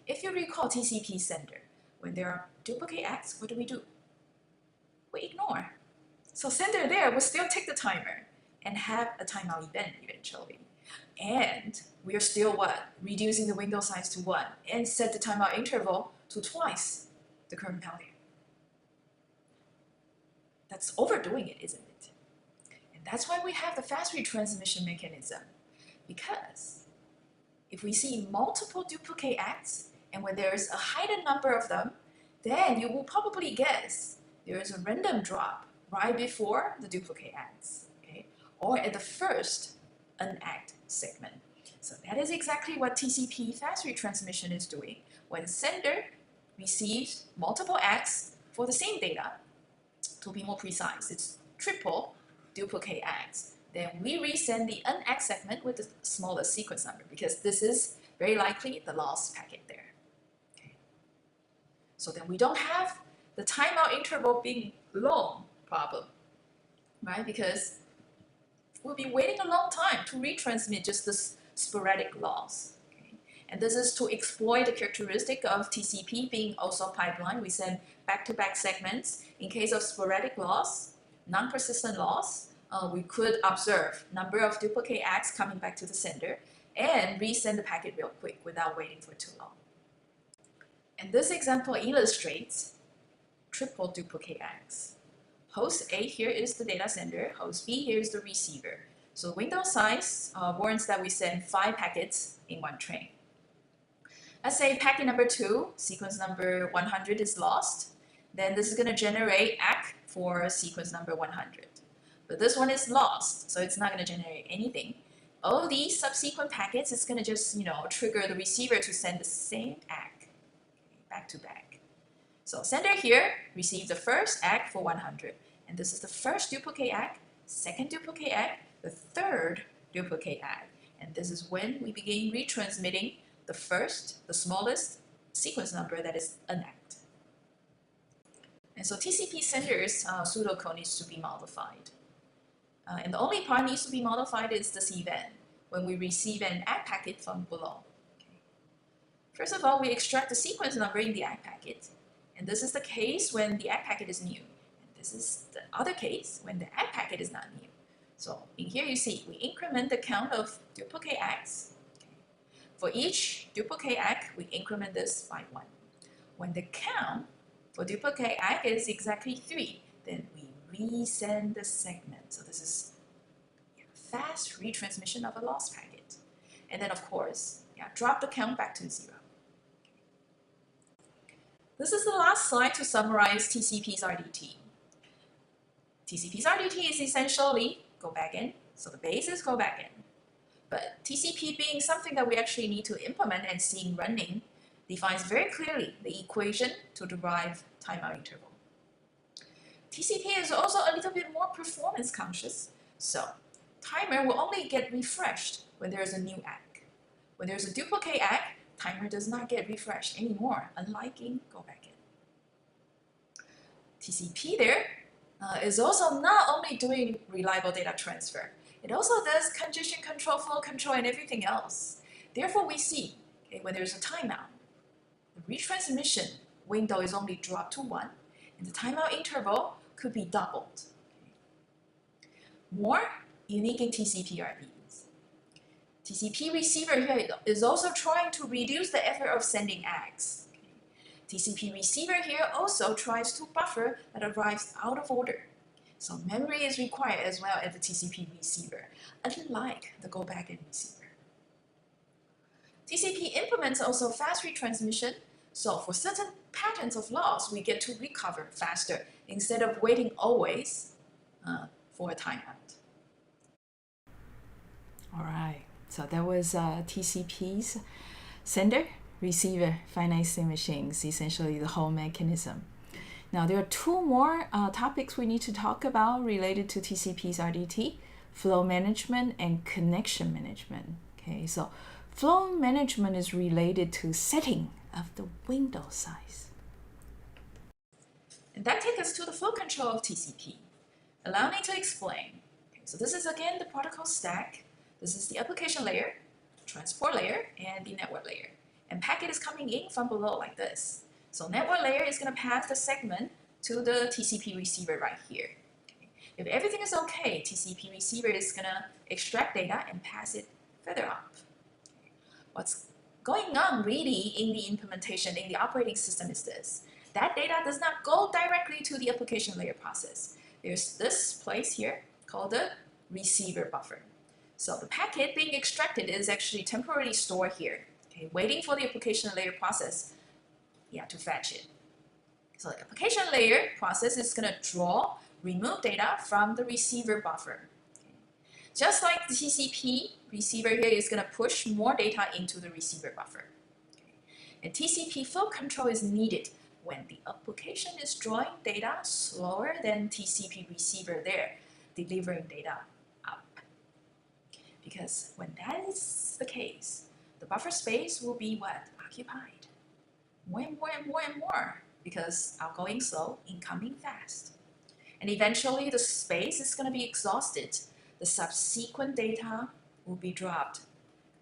If you recall TCP sender, when there are duplicate acts, what do? We ignore. So sender there will still take the timer and have a timeout event eventually. And we are still what? Reducing the window size to 1 and set the timeout interval to twice the current value. That's overdoing it, isn't it? And that's why we have the fast retransmission mechanism. Because if we see multiple duplicate acts, and when there's a higher number of them, then you will probably guess there is a random drop right before the duplicate acts, okay? Or at the first unact segment. So that is exactly what TCP fast retransmission is doing. When sender receives multiple acts for the same data, to be more precise, it's triple duplicate acts. Then we resend the unact segment with the smallest sequence number because this is very likely the lost packet there. Okay. So then we don't have the timeout interval being long problem, right? Because we'll be waiting a long time to retransmit just this sporadic loss. Okay? And this is to exploit the characteristic of TCP being also pipeline. We send back-to-back segments. In case of sporadic loss, non-persistent loss, we could observe number of duplicate acts coming back to the sender and resend the packet real quick without waiting for too long. And this example illustrates triple duplicate acts. Host A here is the data sender, host B here is the receiver. So window size warrants that we send 5 packets in one train. Let's say packet number 2, sequence number 100 is lost. Then this is going to generate ACK for sequence number 100. But this one is lost, so it's not going to generate anything. All these subsequent packets, it's going to just, trigger the receiver to send the same ACK back to back. So sender here receives the first ACK for 100. And this is the first duplicate ACK, second duplicate ACK, the third duplicate ACK. And this is when we begin retransmitting the first, the smallest sequence number that is unact. And so TCP sender's pseudocode needs to be modified. And the only part needs to be modified is this event, when we receive an ACK packet from below. Okay. First of all, we extract the sequence number in the ACK packet. And this is the case when the ACK packet is new. And this is the other case when the ACK packet is not new. So in here you see, we increment the count of duplicate ACKs. Okay. For each duplicate ACK, we increment this by 1. When the count for duplicate ACK is exactly 3, then we resend the segment. So this is fast retransmission of a lost packet. And then of course, drop the count back to 0. This is the last slide to summarize TCP's RDT. TCP's RDT is essentially go back in, so the base is go back in. But TCP being something that we actually need to implement and seeing running, defines very clearly the equation to derive timeout interval. TCP is also a little bit more performance conscious, so timer will only get refreshed when there is a new ACK. When there's a duplicate ACK, timer does not get refreshed anymore, unlike in go back in. TCP there is also not only doing reliable data transfer, it also does congestion control, flow control, and everything else. Therefore, we see when there's a timeout, the retransmission window is only dropped to 1, and the timeout interval could be doubled. More unique in TCP RVs. TCP receiver here is also trying to reduce the effort of sending ACKs. TCP receiver here also tries to buffer that arrives out of order. So memory is required as well as the TCP receiver, unlike the go back in receiver. TCP implements also fast retransmission, so for certain patterns of loss, we get to recover faster instead of waiting always for a timeout. All right, so that was TCP's sender, receiver, finite state machines, essentially the whole mechanism. Now there are two more topics we need to talk about related to TCP's RDT, flow management and connection management. Okay, so flow management is related to setting of the window size. And that takes us to the flow control of TCP. Allow me to explain. Okay, so this is again the protocol stack. This is the application layer, transport layer, and the network layer. And packet is coming in from below like this. So network layer is going to pass the segment to the TCP receiver right here. Okay. If everything is okay, TCP receiver is going to extract data and pass it further up. Okay. What's going on really in the implementation in the operating system is this. That data does not go directly to the application layer process. There's this place here called the receiver buffer. So the packet being extracted is actually temporarily stored here, okay, waiting for the application layer process to fetch it. So the application layer process is going to remove data from the receiver buffer. Okay. Just like the TCP receiver here is going to push more data into the receiver buffer. Okay. And TCP flow control is needed when the application is drawing data slower than TCP receiver there, delivering data up. Because when that is the case, the buffer space will be what? Occupied. More and more and more and more, because outgoing slow, incoming fast. And eventually the space is going to be exhausted. The subsequent data will be dropped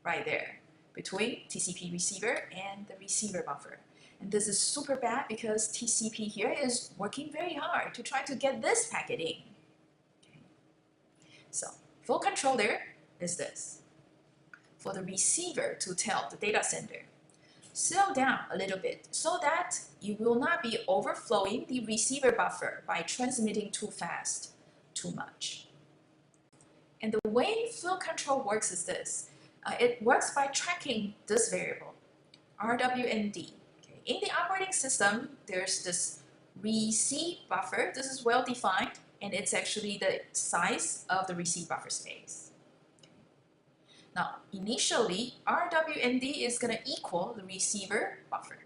right there between TCP receiver and the receiver buffer. And this is super bad because TCP here is working very hard to try to get this packet in. Okay. So flow control there is this. For the receiver to tell the data sender, slow down a little bit so that you will not be overflowing the receiver buffer by transmitting too fast, too much. And the way flow control works is this. It works by tracking this variable, RWND. Okay. In the operating system, there's this receive buffer. This is well defined, and it's actually the size of the receive buffer space. Now, initially, RWND is going to equal the receiver buffer.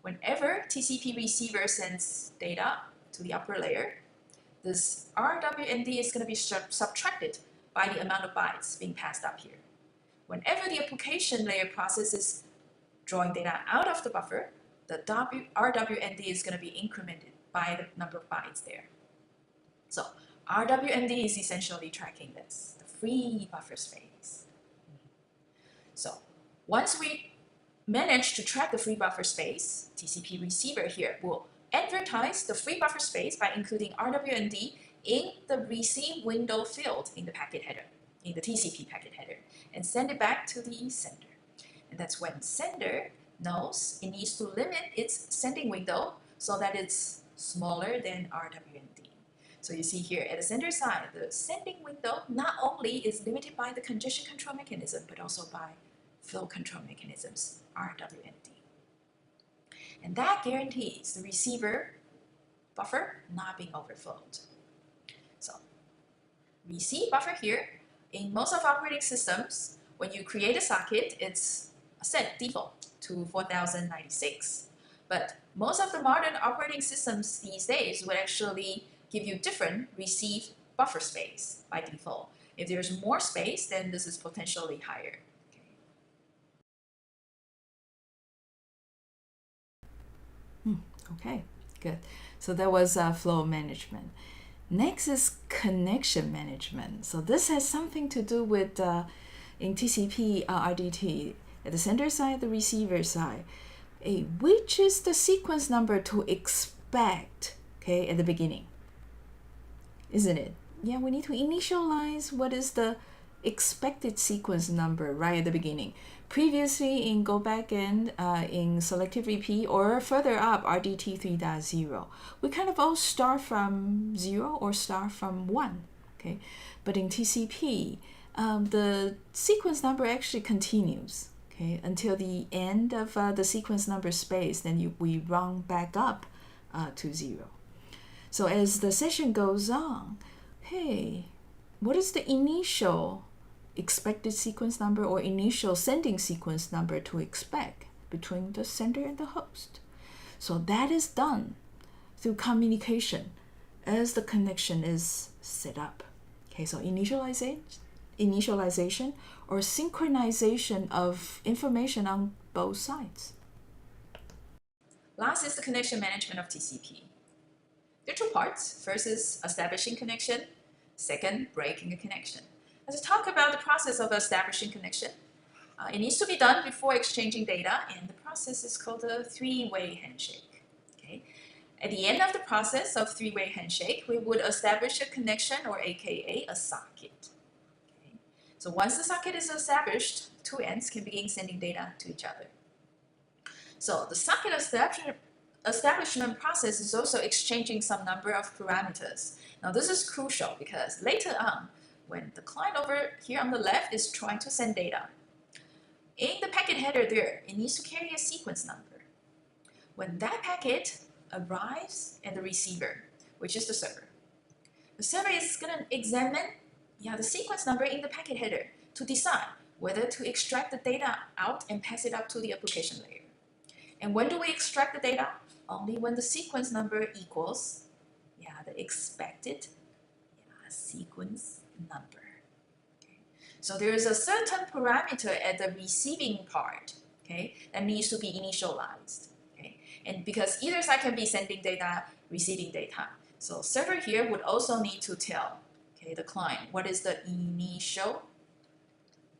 Whenever TCP receiver sends data to the upper layer, this RWND is going to be subtracted by the amount of bytes being passed up here. Whenever the application layer process is drawing data out of the buffer, the RWND is going to be incremented by the number of bytes there. So RWND is essentially tracking this, the free buffer space. So once we manage to track the free buffer space, TCP receiver here will advertise the free buffer space by including RWND in the receive window field in the packet header, in the TCP packet header, and send it back to the sender. And that's when sender knows it needs to limit its sending window so that it's smaller than RWND. So you see here at the sender side, the sending window not only is limited by the congestion control mechanism, but also by flow control mechanisms, RWND. And that guarantees the receiver buffer not being overflowed. So we see buffer here. In most of operating systems, when you create a socket, it's set default to 4096. But most of the modern operating systems these days would actually give you different receive buffer space by default. If there's more space, then this is potentially higher. Okay, good. So that was flow management. Next is connection management. So this has something to do with in TCP RDT at the sender side, the receiver side. Which is the sequence number to expect, okay, at the beginning, isn't it? Yeah, we need to initialize what is the expected sequence number right at the beginning. Previously in go backend, in selective repeat, or further up RDT 3.0, we kind of all start from 0 or start from 1. Okay, but in TCP, the sequence number actually continues. Okay, until the end of the sequence number space, then we run back up to 0. So as the session goes on, hey, what is the initial expected sequence number or initial sending sequence number to expect between the sender and the host? So that is done through communication as the connection is set up. Okay, so initialization or synchronization of information on both sides. Last is the connection management of TCP. There are two parts. First is establishing connection. Second, breaking a connection. Let's talk about the process of establishing connection. It needs to be done before exchanging data, and the process is called a three-way handshake. Okay? At the end of the process of three-way handshake, we would establish a connection, or aka a socket. Okay? So once the socket is established, two ends can begin sending data to each other. So the socket establishment process is also exchanging some number of parameters. Now this is crucial because later on, when the client over here on the left is trying to send data, in the packet header there, it needs to carry a sequence number. When that packet arrives at the receiver, which is the server is going to examine the sequence number in the packet header to decide whether to extract the data out and pass it up to the application layer. And when do we extract the data? Only when the sequence number equals the expected sequence number. Okay. So there is a certain parameter at the receiving part, okay, that needs to be initialized. Okay. And because either side can be sending data, receiving data. So server here would also need to tell the client what is the initial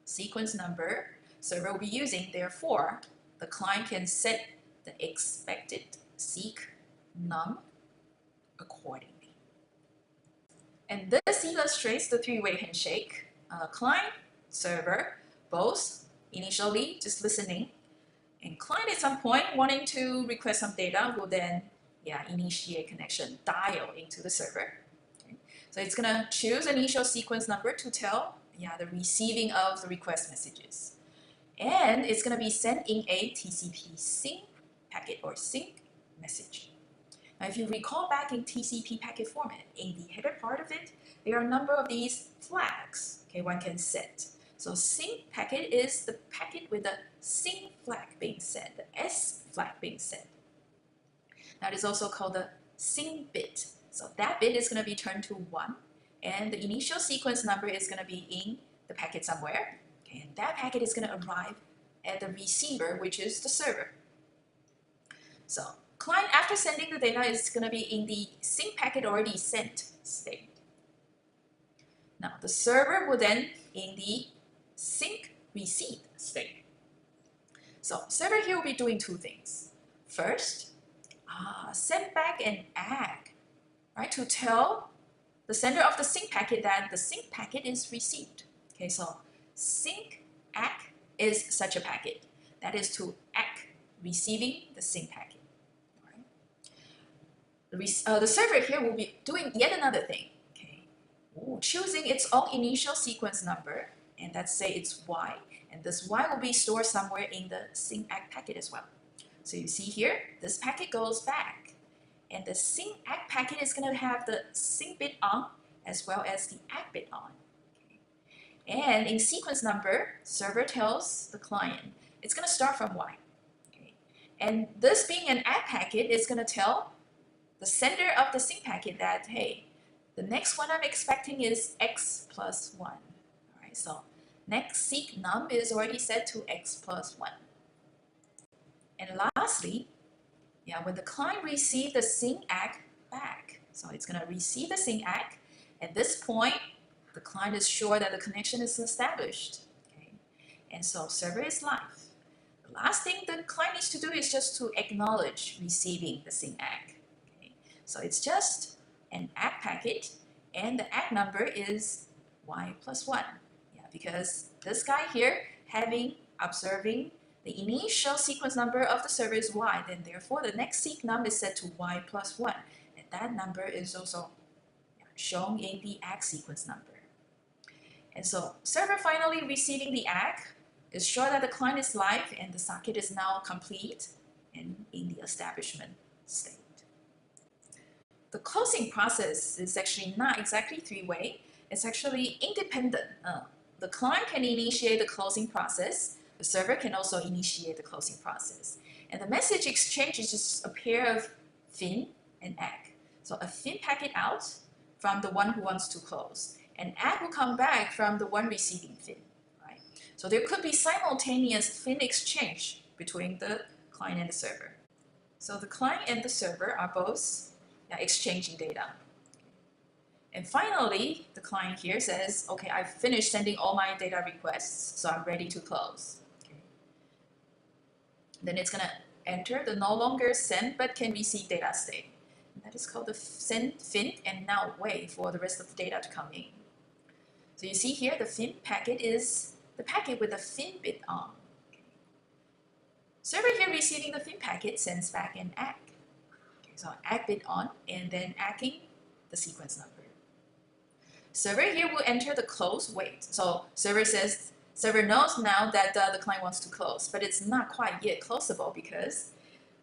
sequence number server will be using. Therefore, the client can set the expected seek num accordingly. And this illustrates the three-way handshake. Client, server, both initially just listening, and client at some point wanting to request some data will then initiate connection, dial into the server. Okay. So it's gonna choose initial sequence number to tell the receiving of the request messages. And it's gonna be sent in a TCP sync packet or sync message. Now, if you recall back in TCP packet format, in the header part of it, there are a number of these flags one can set. So sync packet is the packet with the sync flag being set, the S flag being set. That is also called the sync bit. So that bit is going to be turned to 1, and the initial sequence number is going to be in the packet somewhere. Okay, and that packet is going to arrive at the receiver, which is the server. So client, after sending the data, is going to be in the sync packet already sent state. Now the server will then in the sync received state. So server here will be doing two things. First, send back an ACK, right, to tell the sender of the sync packet that the sync packet is received. Okay, so sync ACK is such a packet. That is to ACK receiving the sync packet. The server here will be doing yet another thing, choosing its own initial sequence number, and let's say it's Y, and this Y will be stored somewhere in the sync ACK packet as well. So you see here, this packet goes back. And the sync ACK packet is going to have the sync bit on as well as the ACK bit on. And in sequence number, server tells the client it's going to start from Y. Okay. And this being an ACK packet is going to tell the sender of the sync packet that, hey, the next one I'm expecting is X plus 1. All right, so next seek num is already set to X plus 1. And lastly, when the client receives the sync ACK back, so it's going to receive the sync ACK. At this point, the client is sure that the connection is established. Okay? And so server is live. The last thing the client needs to do is just to acknowledge receiving the sync ACK. Okay? So it's just an ACK packet, and the ACK number is Y plus 1. Because this guy here observing the initial sequence number of the server is Y, then therefore the next seek num is set to Y plus 1. And that number is also shown in the ACK sequence number. And so server finally receiving the ACK is sure that the client is live and the socket is now complete and in the establishment state. The closing process is actually not exactly three-way. It's actually independent. The client can initiate the closing process. The server can also initiate the closing process. And the message exchange is just a pair of fin and ACK. So a fin packet out from the one who wants to close, and ACK will come back from the one receiving fin. Right? So there could be simultaneous fin exchange between the client and the server. So the client and the server are both exchanging data. And finally, the client here says, okay, I've finished sending all my data requests, so I'm ready to close. Okay. Then it's going to enter the no longer send but can receive data state. And that is called the send fin, and now wait for the rest of the data to come in. So you see here, the fin packet is the packet with the fin bit on. Okay. Server here receiving the fin packet sends back an ACK. Okay, so ACK bit on, and then ACKing the sequence number. Server here will enter the close wait. So server knows now that the client wants to close, but it's not quite yet closable because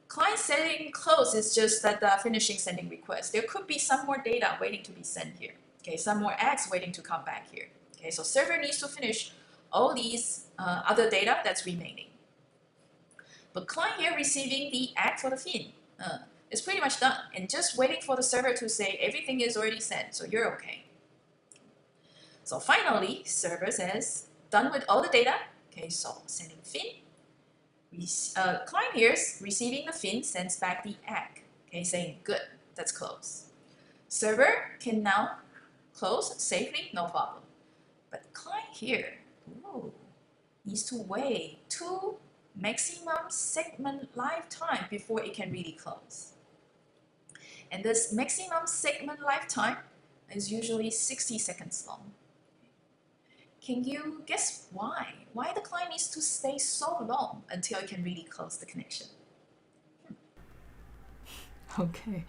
client setting close is just that finishing sending request. There could be some more data waiting to be sent here. Okay, some more ACKs waiting to come back here. Okay, so server needs to finish all these other data that's remaining. But client here receiving the ACK for the fin is pretty much done and just waiting for the server to say everything is already sent, so you're okay. So finally, server says, done with all the data. Okay, so sending fin. Client here is receiving the fin, sends back the ACK. Okay, saying, good, that's close. Server can now close safely, no problem. But client here needs to wait 2 maximum segment lifetime before it can really close. And this maximum segment lifetime is usually 60 seconds long. Can you guess why? Why the client needs to stay so long until it can really close the connection? Okay,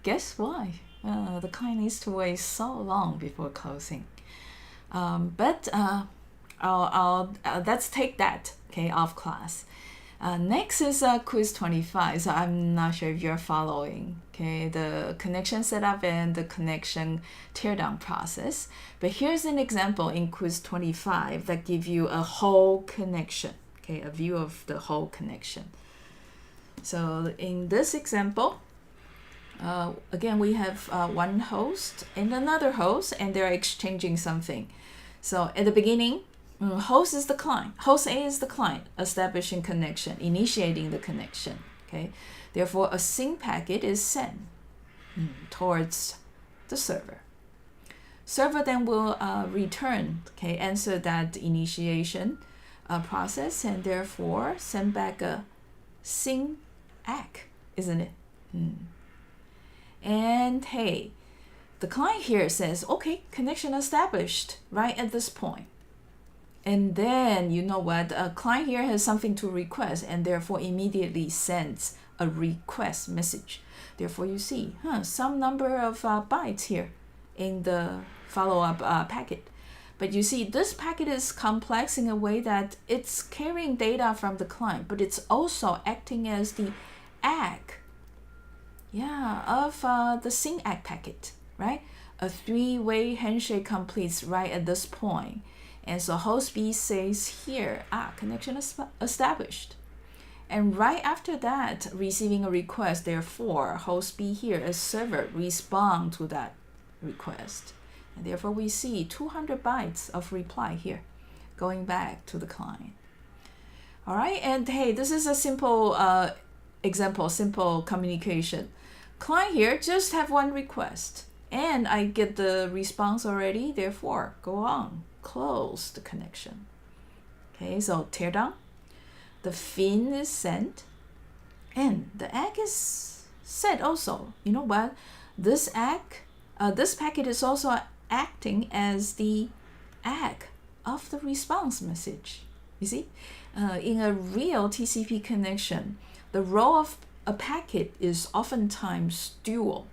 guess why? The client needs to wait so long before closing. But let's take that off class. Next is quiz 25. So I'm not sure if you're following the connection setup and the connection teardown process. But here's an example in quiz 25 that gives you a whole connection, a view of the whole connection. So in this example, again, we have one host and another host, and they're exchanging something. So at the beginning, host is the client. Host A is the client, establishing connection, initiating the connection. Okay, therefore a sync packet is sent towards the server. Server then will return, answer that initiation process, and therefore send back a sync ACK, isn't it? And hey, the client here says, okay, connection established right at this point. And then, you know what, a client here has something to request and therefore immediately sends a request message. Therefore, you see some number of bytes here in the follow-up packet. But you see, this packet is complex in a way that it's carrying data from the client, but it's also acting as the ACK, of the SYN ACK packet, right? A three-way handshake completes right at this point. And so host B says here, connection established. And right after that, receiving a request, therefore, host B here as server respond to that request. And therefore, we see 200 bytes of reply here going back to the client. All right, and hey, this is a simple example, simple communication. Client here just have one request, and I get the response already, therefore, go on, close the connection. Okay, so tear down. The fin is sent, and the ACK is set also. You know what? This packet is also acting as the ACK of the response message. You see, in a real TCP connection, the role of a packet is oftentimes dual.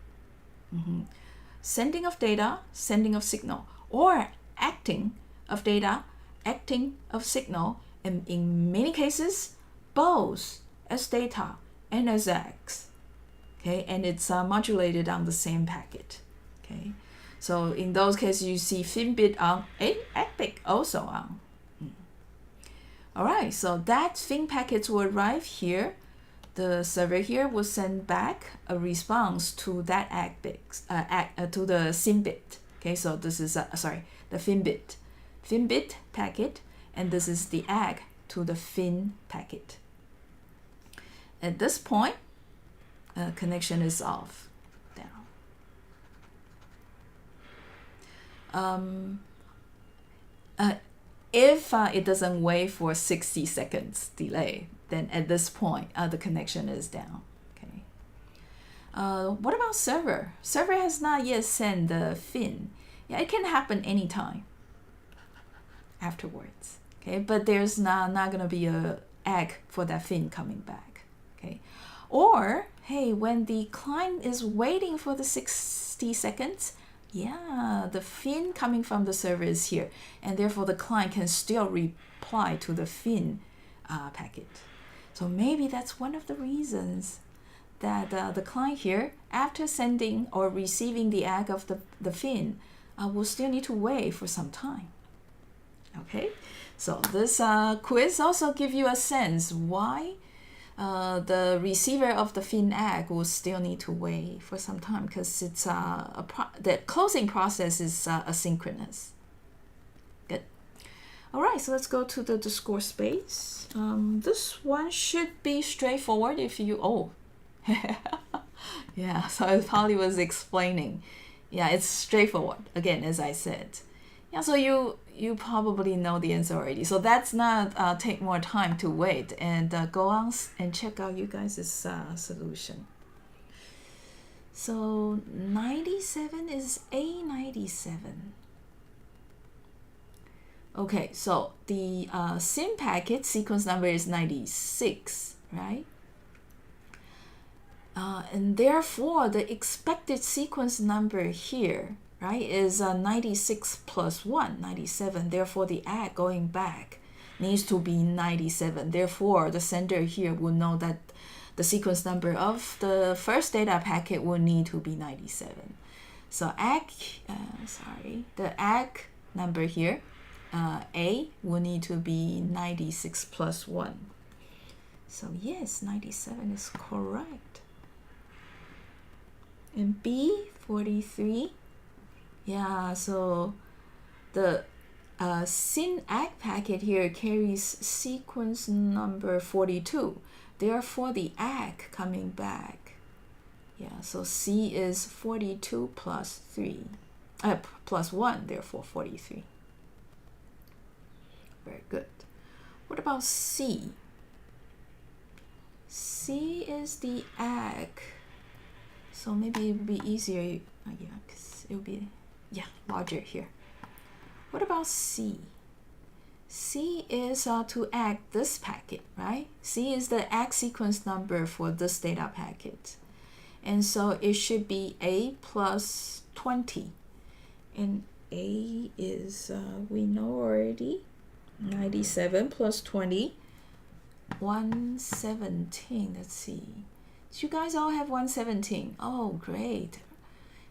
Sending of data, sending of signal, or acting of data, acting of signal, and in many cases, both as data and as ACKs. Okay, and it's modulated on the same packet. Okay, so in those cases, you see fin bit on, ACK bit also on. All right, so that fin packets will arrive here. The server here will send back a response to that ACK bit, to the SYN bit. Okay, so this is the fin bit packet, and this is the ACK to the fin packet. At this point, connection is off. Down. If it doesn't wait for 60 seconds delay, then at this point, the connection is down. Okay. What about server? Server has not yet sent the fin. Yeah, it can happen anytime afterwards. Okay, but there's not gonna be a ACK for that fin coming back. Okay, or hey, when the client is waiting for the 60 seconds, the fin coming from the server is here, and therefore the client can still reply to the fin packet. So maybe that's one of the reasons that the client here, after sending or receiving the ACK of the fin, will still need to wait for some time. Okay, so this quiz also give you a sense why the receiver of the fin ACK will still need to wait for some time, because it's the closing process is asynchronous. Good. All right, so let's go to the discourse space. This one should be straightforward if you, yeah, so as Polly was explaining, yeah, it's straightforward, again, as I said. Yeah, so you probably know the answer already. So that's not take more time to wait, and go on and check out you guys' solution. So 97 is A97. Okay, so the SYN packet sequence number is 96, right? And therefore, the expected sequence number here, right, is 96 plus 1, 97. Therefore, the ACK going back needs to be 97. Therefore, the sender here will know that the sequence number of the first data packet will need to be 97. So the ACK number here, A, will need to be 96 plus 1. So yes, 97 is correct. And B, 43. Yeah, so the SYN ACK packet here carries sequence number 42. Therefore, the ACK coming back. Yeah, so C is 42 plus 3, plus 1, therefore 43. Very good. What about C? C is the ACK. So maybe it would be easier, because it would be, larger here. What about C? C is to ACK this packet, right? C is the ACK sequence number for this data packet. And so it should be A plus 20. And A is, we know already, 97 plus 20, 117. Let's see. Did you guys all have 117? Oh, great.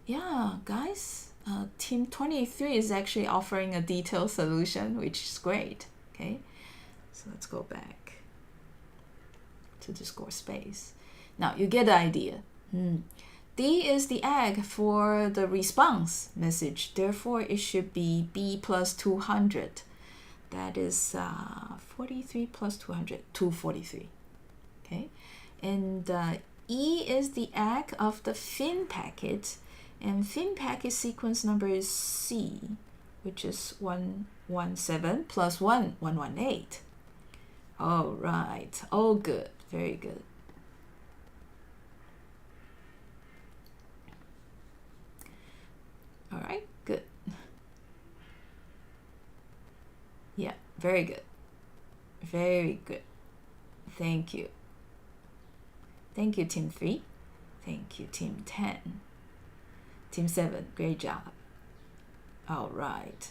Yeah, guys, team 23 is actually offering a detailed solution, which is great. Okay, so let's go back to the score space. Now you get the idea. D is the egg for the response message. Therefore, it should be B plus 200. That is 43 plus 200, 243. Okay, and E is the egg of the fin packet, and fin packet sequence number is C, which is 117 plus 1, 118. All right, all good, very good. All right, good. Yeah, very good. Very good. Thank you. Thank you, Team 3. Thank you, Team 10. Team 7, great job. All right.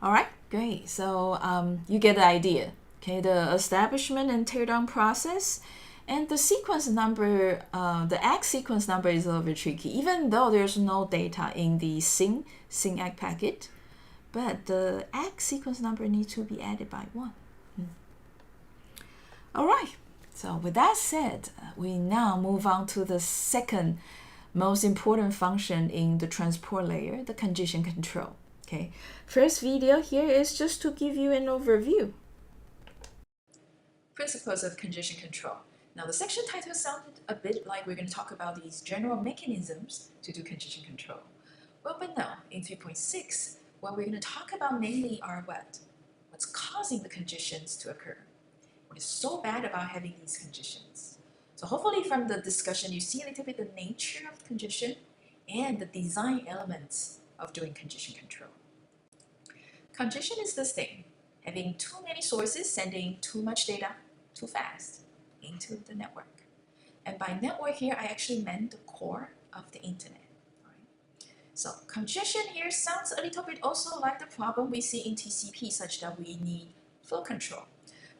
All right, great. So you get the idea. Okay, the establishment and teardown process. And the sequence number, the egg sequence number is a little bit tricky, even though there's no data in the sing egg packet, but the egg sequence number needs to be added by 1. All right, so with that said, we now move on to the second most important function in the transport layer, the congestion control. Okay, first video here is just to give you an overview. Principles of congestion control. Now, the section title sounded a bit like we're going to talk about these general mechanisms to do congestion control. Well, but no, in 3.6, what we're going to talk about mainly are what's causing the congestions to occur. What is so bad about having these congestions? So hopefully from the discussion, you see a little bit the nature of congestion and the design elements of doing congestion control. Congestion is this thing, having too many sources sending too much data too fast into the network. And by network here, I actually meant the core of the internet. Right? So congestion here sounds a little bit also like the problem we see in TCP, such that we need flow control.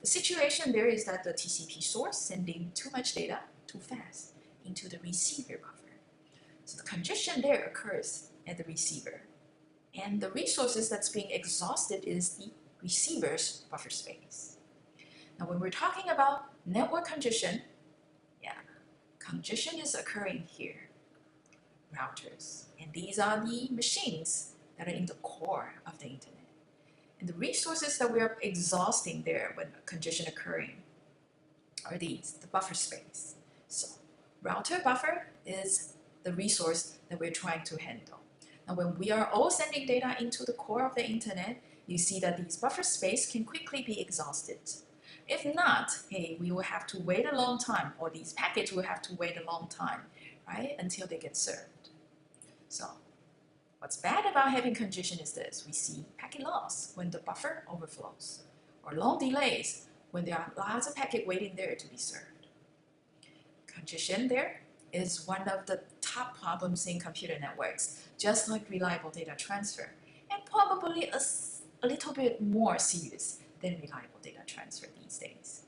The situation there is that the TCP source sending too much data too fast into the receiver buffer. So the congestion there occurs at the receiver. And the resources that's being exhausted is the receiver's buffer space. Now, when we're talking about network congestion, congestion is occurring here, routers. And these are the machines that are in the core of the internet. And the resources that we are exhausting there when congestion occurring are these, the buffer space. So router buffer is the resource that we're trying to handle. Now, when we are all sending data into the core of the internet, you see that these buffer space can quickly be exhausted. If not, hey, we will have to wait a long time, or these packets will have to wait a long time, right, until they get served. So what's bad about having congestion is this. We see packet loss when the buffer overflows, or long delays when there are lots of packets waiting there to be served. Congestion there is one of the top problems in computer networks, just like reliable data transfer, and probably a little bit more serious than reliable data transfer these days.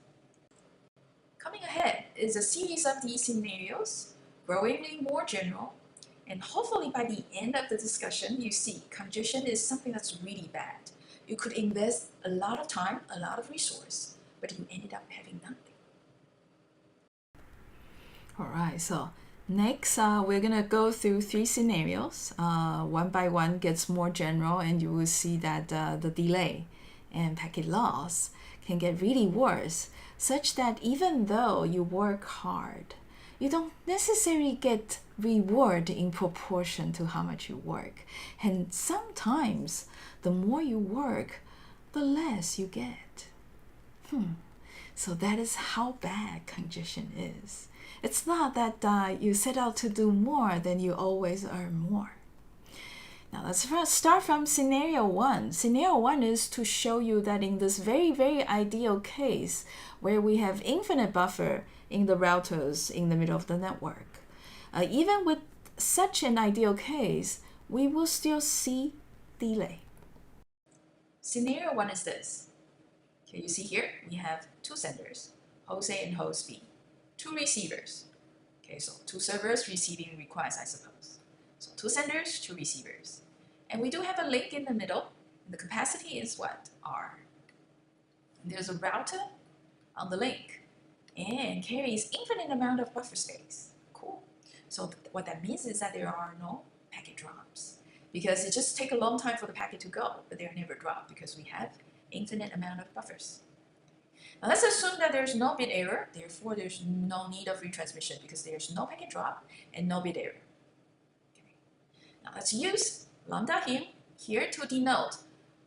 Coming ahead is a series of these scenarios, growingly more general, and hopefully by the end of the discussion, you see congestion is something that's really bad. You could invest a lot of time, a lot of resource, but you ended up having nothing. All right, so next we're gonna go through 3 scenarios. One by one gets more general, and you will see that the delay and packet loss can get really worse, such that even though you work hard, you don't necessarily get reward in proportion to how much you work. And sometimes the more you work, the less you get. So that is how bad congestion is. It's not that you set out to do more, then you always earn more. Now let's start from scenario 1. Scenario 1 is to show you that in this very, very ideal case where we have infinite buffer in the routers in the middle of the network, even with such an ideal case, we will still see delay. Scenario 1 is this. Okay, you see here, we have two senders, host A and host B, two receivers. Okay, so two servers receiving requests, I suppose. So two senders, two receivers. And we do have a link in the middle. The capacity is what? R. And there's a router on the link and carries infinite amount of buffer space. Cool. So what that means is that there are no packet drops, because it just takes a long time for the packet to go, but they are never dropped because we have infinite amount of buffers. Now let's assume that there's no bit error, therefore there's no need of retransmission because there's no packet drop and no bit error. Okay. Now let's use lambda here to denote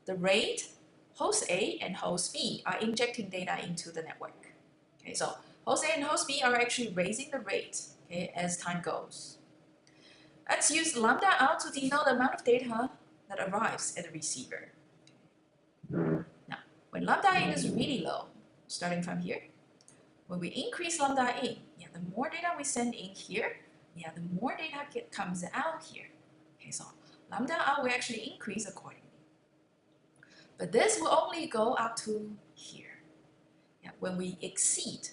the rate host A and host B are injecting data into the network. Okay, so host A and host B are actually raising the rate, okay, as time goes. Let's use lambda out to denote the amount of data that arrives at the receiver. Now, when lambda in is really low, starting from here, when we increase lambda in, the more data we send in here, the more data comes out here. Okay, so lambda out will actually increase accordingly. But this will only go up to here. When we exceed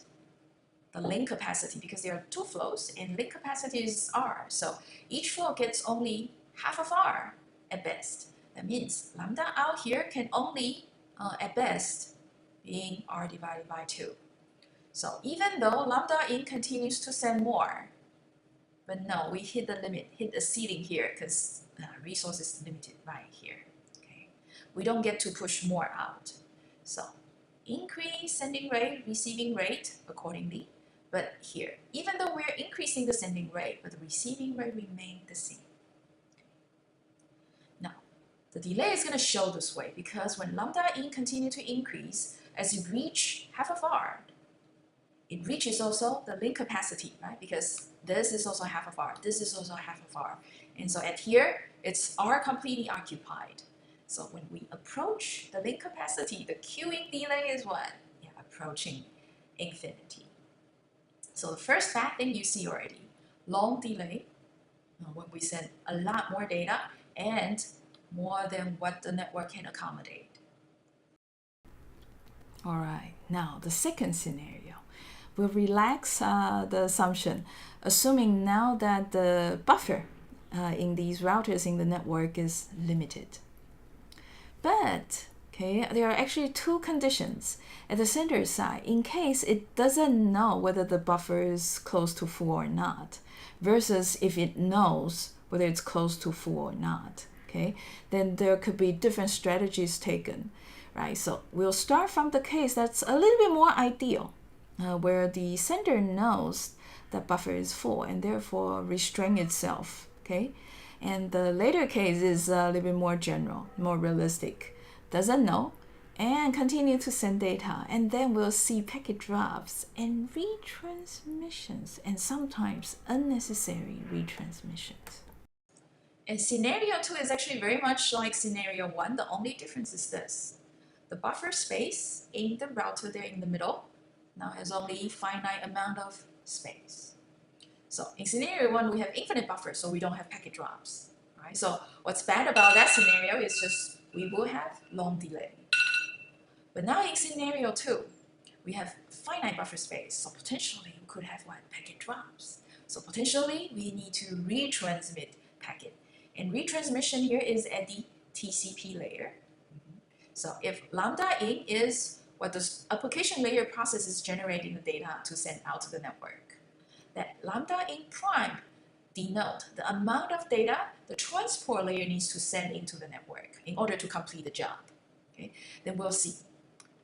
the link capacity, because there are two flows and link capacity is R, so each flow gets only half of R at best. That means lambda out here can only, at best, being R divided by 2. So even though lambda in continues to send more, but no, we hit the limit, hit the ceiling here because resource is limited right here. Okay, we don't get to push more out. So increase sending rate, receiving rate accordingly. But here, even though we're increasing the sending rate, but the receiving rate remains the same. Now, the delay is going to show this way because when lambda in continue to increase, as you reach half of R, it reaches also the link capacity, right? Because this is also half of R, this is also half of R. And so at here, it's R completely occupied. So when we approach the link capacity, the queuing delay is what? Approaching infinity. So the first bad thing you see already, long delay, when we send a lot more data and more than what the network can accommodate. All right, now the second scenario. We'll relax the assumption, assuming now that the buffer in these routers in the network is limited. But there are actually two conditions at the sender side in case it doesn't know whether the buffer is close to full or not, versus if it knows whether it's close to full or not. Then there could be different strategies taken, right? So we'll start from the case that's a little bit more ideal, where the sender knows that buffer is full and therefore restrain itself. And the later case is a little bit more general, more realistic. Doesn't know and continue to send data, and then we'll see packet drops and retransmissions, and sometimes unnecessary retransmissions. And scenario 2 is actually very much like scenario 1. The only difference is this. The buffer space in the router there in the middle now has only finite amount of space. So in scenario 1, we have infinite buffer, so we don't have packet drops. Right? So what's bad about that scenario is just we will have long delay. But now in scenario 2, we have finite buffer space, so potentially we could have packet drops. So potentially we need to retransmit packet. And retransmission here is at the TCP layer. So if lambda in is what the application layer process is generating the data to send out to the network, that lambda in prime denote the amount of data the transport layer needs to send into the network in order to complete the job. Then we'll see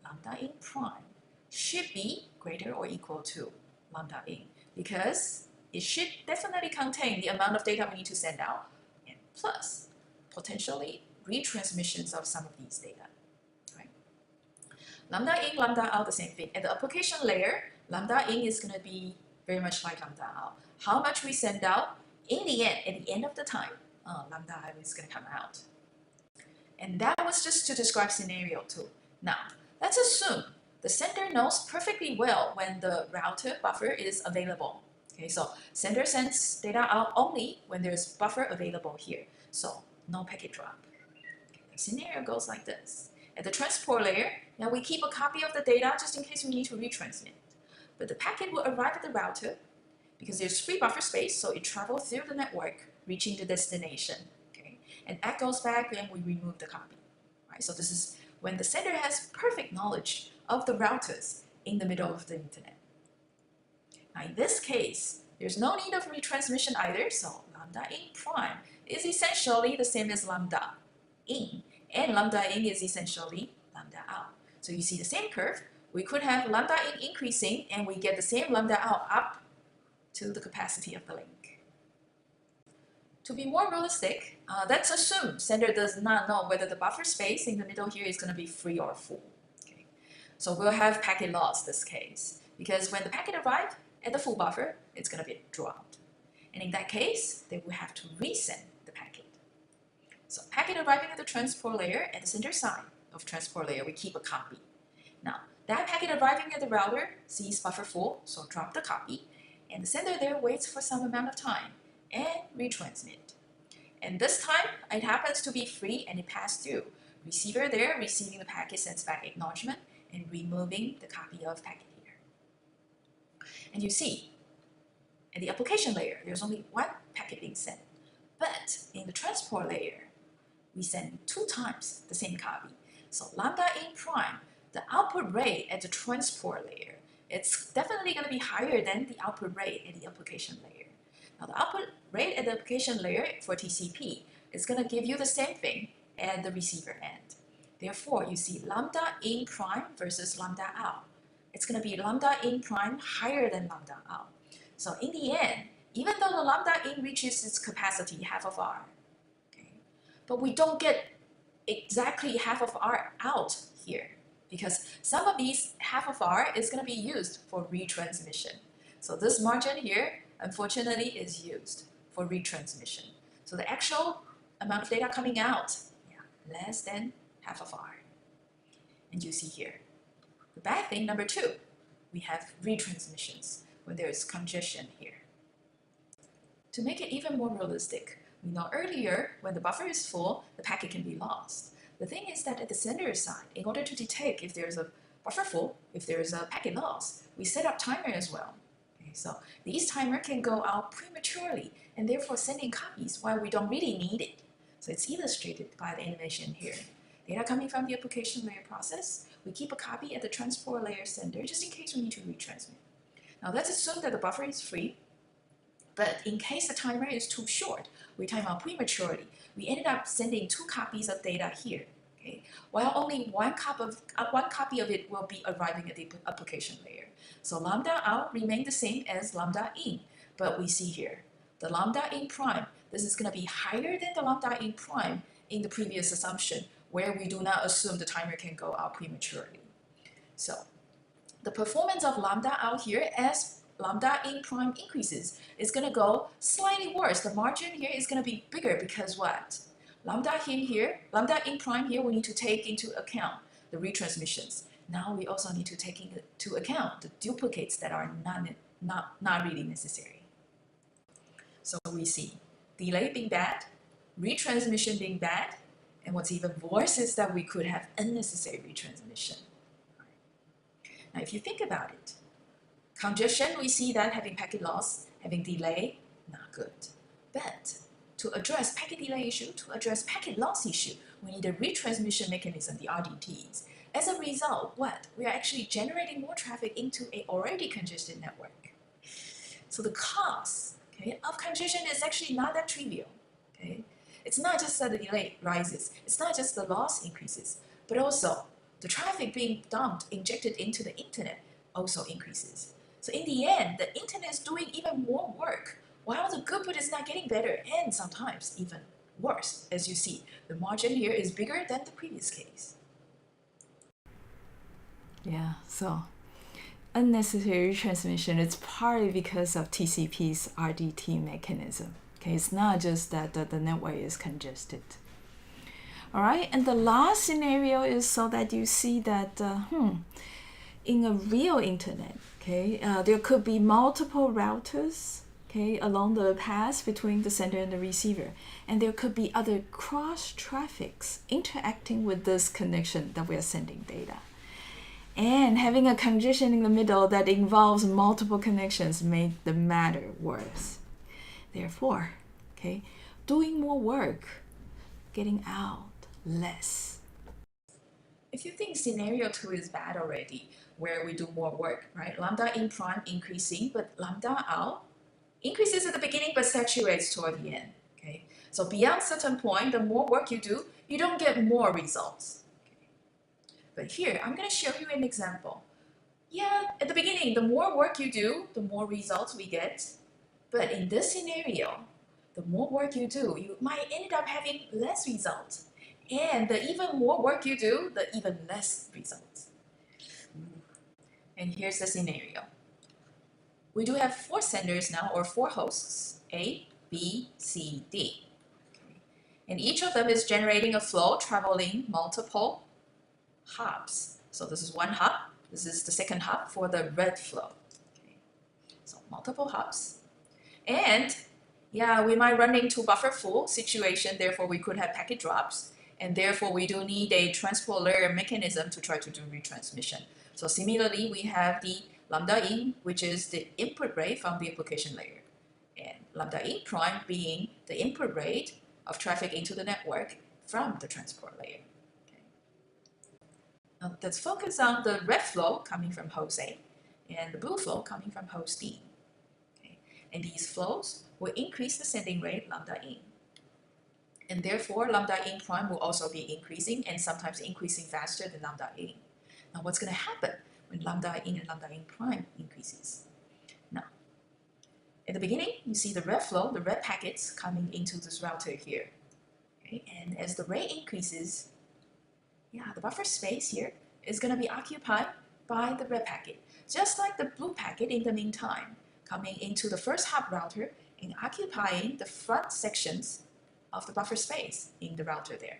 lambda in prime should be greater or equal to lambda in, because it should definitely contain the amount of data we need to send out, and plus potentially retransmissions of some of these data. Lambda in, lambda out, the same thing. At the application layer, lambda in is going to be very much like lambda out. How much we send out, in the end, at the end of the time, lambda out is going to come out. And that was just to describe scenario 2. Now, let's assume the sender knows perfectly well when the router buffer is available. So sender sends data out only when there's buffer available here. So no packet drop. The scenario goes like this. At the transport layer, now we keep a copy of the data just in case we need to retransmit. But the packet will arrive at the router because there's free buffer space, so it travels through the network, reaching the destination. Okay? And that goes back and we remove the copy. Right? So this is when the sender has perfect knowledge of the routers in the middle of the internet. Now in this case, there's no need of retransmission either, so lambda in prime is essentially the same as lambda in, and lambda in is essentially lambda out. So you see the same curve. We could have lambda in increasing, and we get the same lambda out up to the capacity of the link. To be more realistic, let's assume sender does not know whether the buffer space in the middle here is going to be free or full. Okay? So we'll have packet loss this case, because when the packet arrives at the full buffer, it's going to be dropped. And in that case, they will have to resend the packet. So packet arriving at the transport layer, at the sender side of transport layer, we keep a copy. Now, that packet arriving at the router sees buffer full, so drop the copy, and the sender there waits for some amount of time and retransmit. And this time, it happens to be free and it passed through. Receiver there receiving the packet sends back acknowledgement and removing the copy of packet here. And you see, at the application layer, there's only one packet being sent. But in the transport layer, we send 2 times the same copy. So lambda in prime, the output rate at the transport layer, it's definitely going to be higher than the output rate at the application layer. Now the output rate at the application layer for TCP is going to give you the same thing at the receiver end. Therefore, you see lambda in prime versus lambda out. It's going to be lambda in prime higher than lambda out. So in the end, even though the lambda in reaches its capacity, half of R, okay, but we don't get exactly half of R out here, because some of these half of R is going to be used for retransmission. So this margin here, unfortunately, is used for retransmission. So the actual amount of data coming out, less than half of R. And you see here, the bad thing, number 2, we have retransmissions when there is congestion here. To make it even more realistic, we know earlier when the buffer is full, the packet can be lost. The thing is that at the sender side, in order to detect if there's a buffer full, if there's a packet loss, we set up timer as well. Okay, so these timer can go out prematurely and therefore sending copies while we don't really need it. So it's illustrated by the animation here. Data coming from the application layer process, we keep a copy at the transport layer sender just in case we need to retransmit. Now let's assume that the buffer is free, but in case the timer is too short, we time out prematurely. We ended up sending 2 copies of data here, okay? While only one copy of it will be arriving at the application layer. So lambda out remain the same as lambda in, but we see here, the lambda in prime, this is going to be higher than the lambda in prime in the previous assumption, where we do not assume the timer can go out prematurely. So the performance of lambda out here as lambda in prime increases is going to go slightly worse. The margin here is going to be bigger because what? Lambda in prime here, we need to take into account the retransmissions. Now we also need to take into account the duplicates that are not really necessary. So we see delay being bad, retransmission being bad, and what's even worse is that we could have unnecessary retransmission. Now if you think about it, congestion, we see that having packet loss, having delay, not good. But to address packet delay issue, to address packet loss issue, we need a retransmission mechanism, the RDTs. As a result, what? We are actually generating more traffic into an already congested network. So the cost, okay, of congestion is actually not that trivial. Okay? It's not just that the delay rises, it's not just the loss increases, but also the traffic being dumped, injected into the internet also increases. So in the end, the internet is doing even more work, while the throughput is not getting better and sometimes even worse. As you see, the margin here is bigger than the previous case. Yeah, so unnecessary transmission is partly because of TCP's RDT mechanism. Okay, it's not just that the network is congested. All right, and the last scenario is so that you see that in a real internet, okay, there could be multiple routers, okay, along the path between the sender and the receiver. And there could be other cross traffics interacting with this connection that we're sending data. And having a congestion in the middle that involves multiple connections make the matter worse. Therefore, okay, doing more work, getting out less. If you think scenario 2 is bad already, where we do more work, right? Lambda in prime increasing, but lambda out increases at the beginning but saturates toward the end, okay? So beyond certain point, the more work you do, you don't get more results. Okay? But here, I'm gonna show you an example. Yeah, at the beginning, the more work you do, the more results we get. But in this scenario, the more work you do, you might end up having less results. And the even more work you do, the even less results. And here's the scenario. We do have 4 senders now, or 4 hosts, A, B, C, D. Okay. And each of them is generating a flow traveling multiple hops. So this is one hop. This is the second hop for the red flow. Okay. So multiple hops. And yeah, we might run into buffer full situation, therefore we could have packet drops, and therefore we do need a transport layer mechanism to try to do retransmission. So similarly, we have the lambda in, which is the input rate from the application layer, and lambda in prime being the input rate of traffic into the network from the transport layer. Okay. Now let's focus on the red flow coming from host A and the blue flow coming from host D. And these flows will increase the sending rate lambda in. And therefore, lambda in prime will also be increasing, and sometimes increasing faster than lambda in. Now, what's going to happen when lambda in and lambda in prime increases? Now, at the beginning, you see the red flow, the red packets coming into this router here. Okay? And as the rate increases, yeah, the buffer space here is going to be occupied by the red packet, just like the blue packet in the meantime, coming into the first hop router and occupying the front sections of the buffer space in the router there.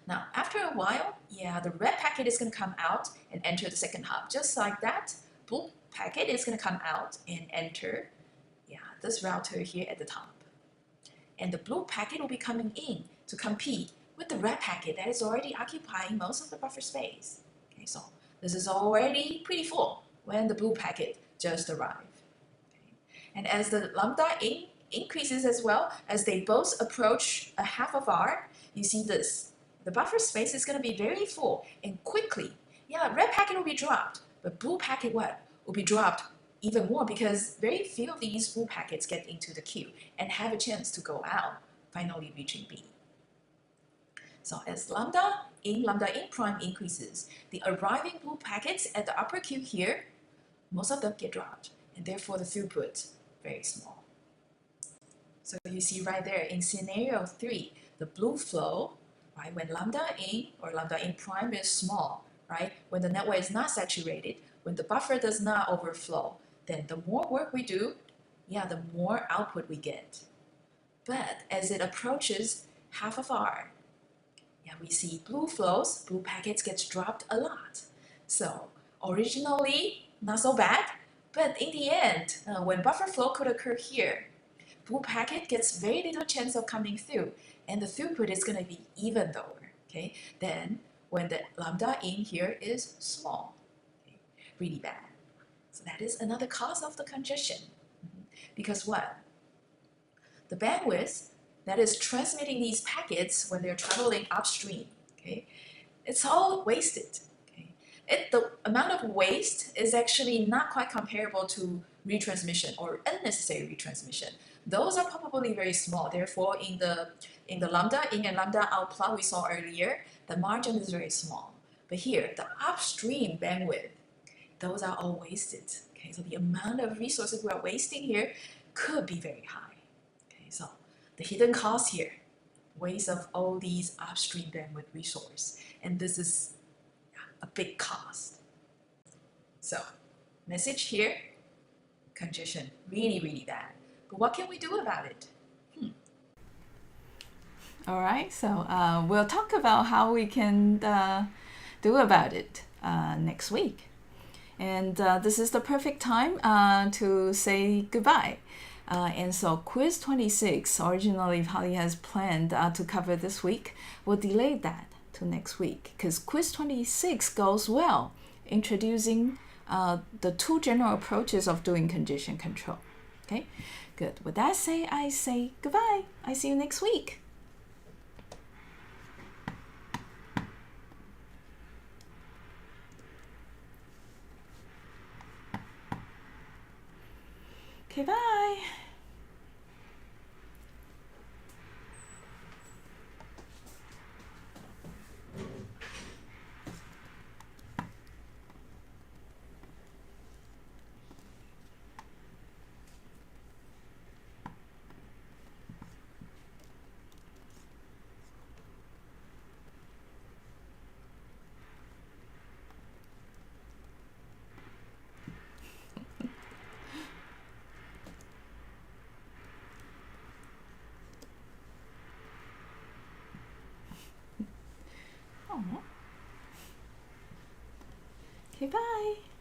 Now, after a while, yeah, the red packet is going to come out and enter the second hop. Just like that, blue packet is going to come out and enter, yeah, this router here at the top. And the blue packet will be coming in to compete with the red packet that is already occupying most of the buffer space. Okay, so this is already pretty full when the blue packet just arrived. Okay. And as the lambda in increases as well, as they both approach a half of R, you see this. The buffer space is going to be very full and quickly. Yeah, red packet will be dropped, but blue packet what? Will be dropped even more because very few of these blue packets get into the queue and have a chance to go out, finally reaching B. So as lambda in prime increases, the arriving blue packets at the upper queue here, most of them get dropped, and therefore the throughput very small. So you see right there in scenario 3, the blue flow, right, when lambda in or lambda in prime is small, right, when the network is not saturated, when the buffer does not overflow, then the more work we do, yeah, the more output we get. But as it approaches half of R, yeah, we see blue flows, blue packets gets dropped a lot. So originally, not so bad, but in the end, when buffer flow could occur here, blue packet gets very little chance of coming through, and the throughput is going to be even lower, okay, than when the lambda in here is small, okay? Really bad. So that is another cause of the congestion. Because what? The bandwidth that is transmitting these packets when they're traveling upstream, okay, it's all wasted. The amount of waste is actually not quite comparable to retransmission or unnecessary retransmission. Those are probably very small. Therefore, in the lambda in and lambda out plot we saw earlier, the margin is very small. But here, the upstream bandwidth, those are all wasted. Okay, so the amount of resources we are wasting here could be very high. Okay, so the hidden cost here, waste of all these upstream bandwidth resource, and this is a big cost. So, message here, congestion, really, really bad. But what can we do about it? All right, so we'll talk about how we can do about it next week. And this is the perfect time to say goodbye. And so quiz 26, originally Polly has planned to cover this week, we'll delay that to next week because quiz 26 goes well, introducing the two general approaches of doing condition control. Okay, good. With that said, I say goodbye. I see you next week. Okay, bye. Oh. Okay, bye.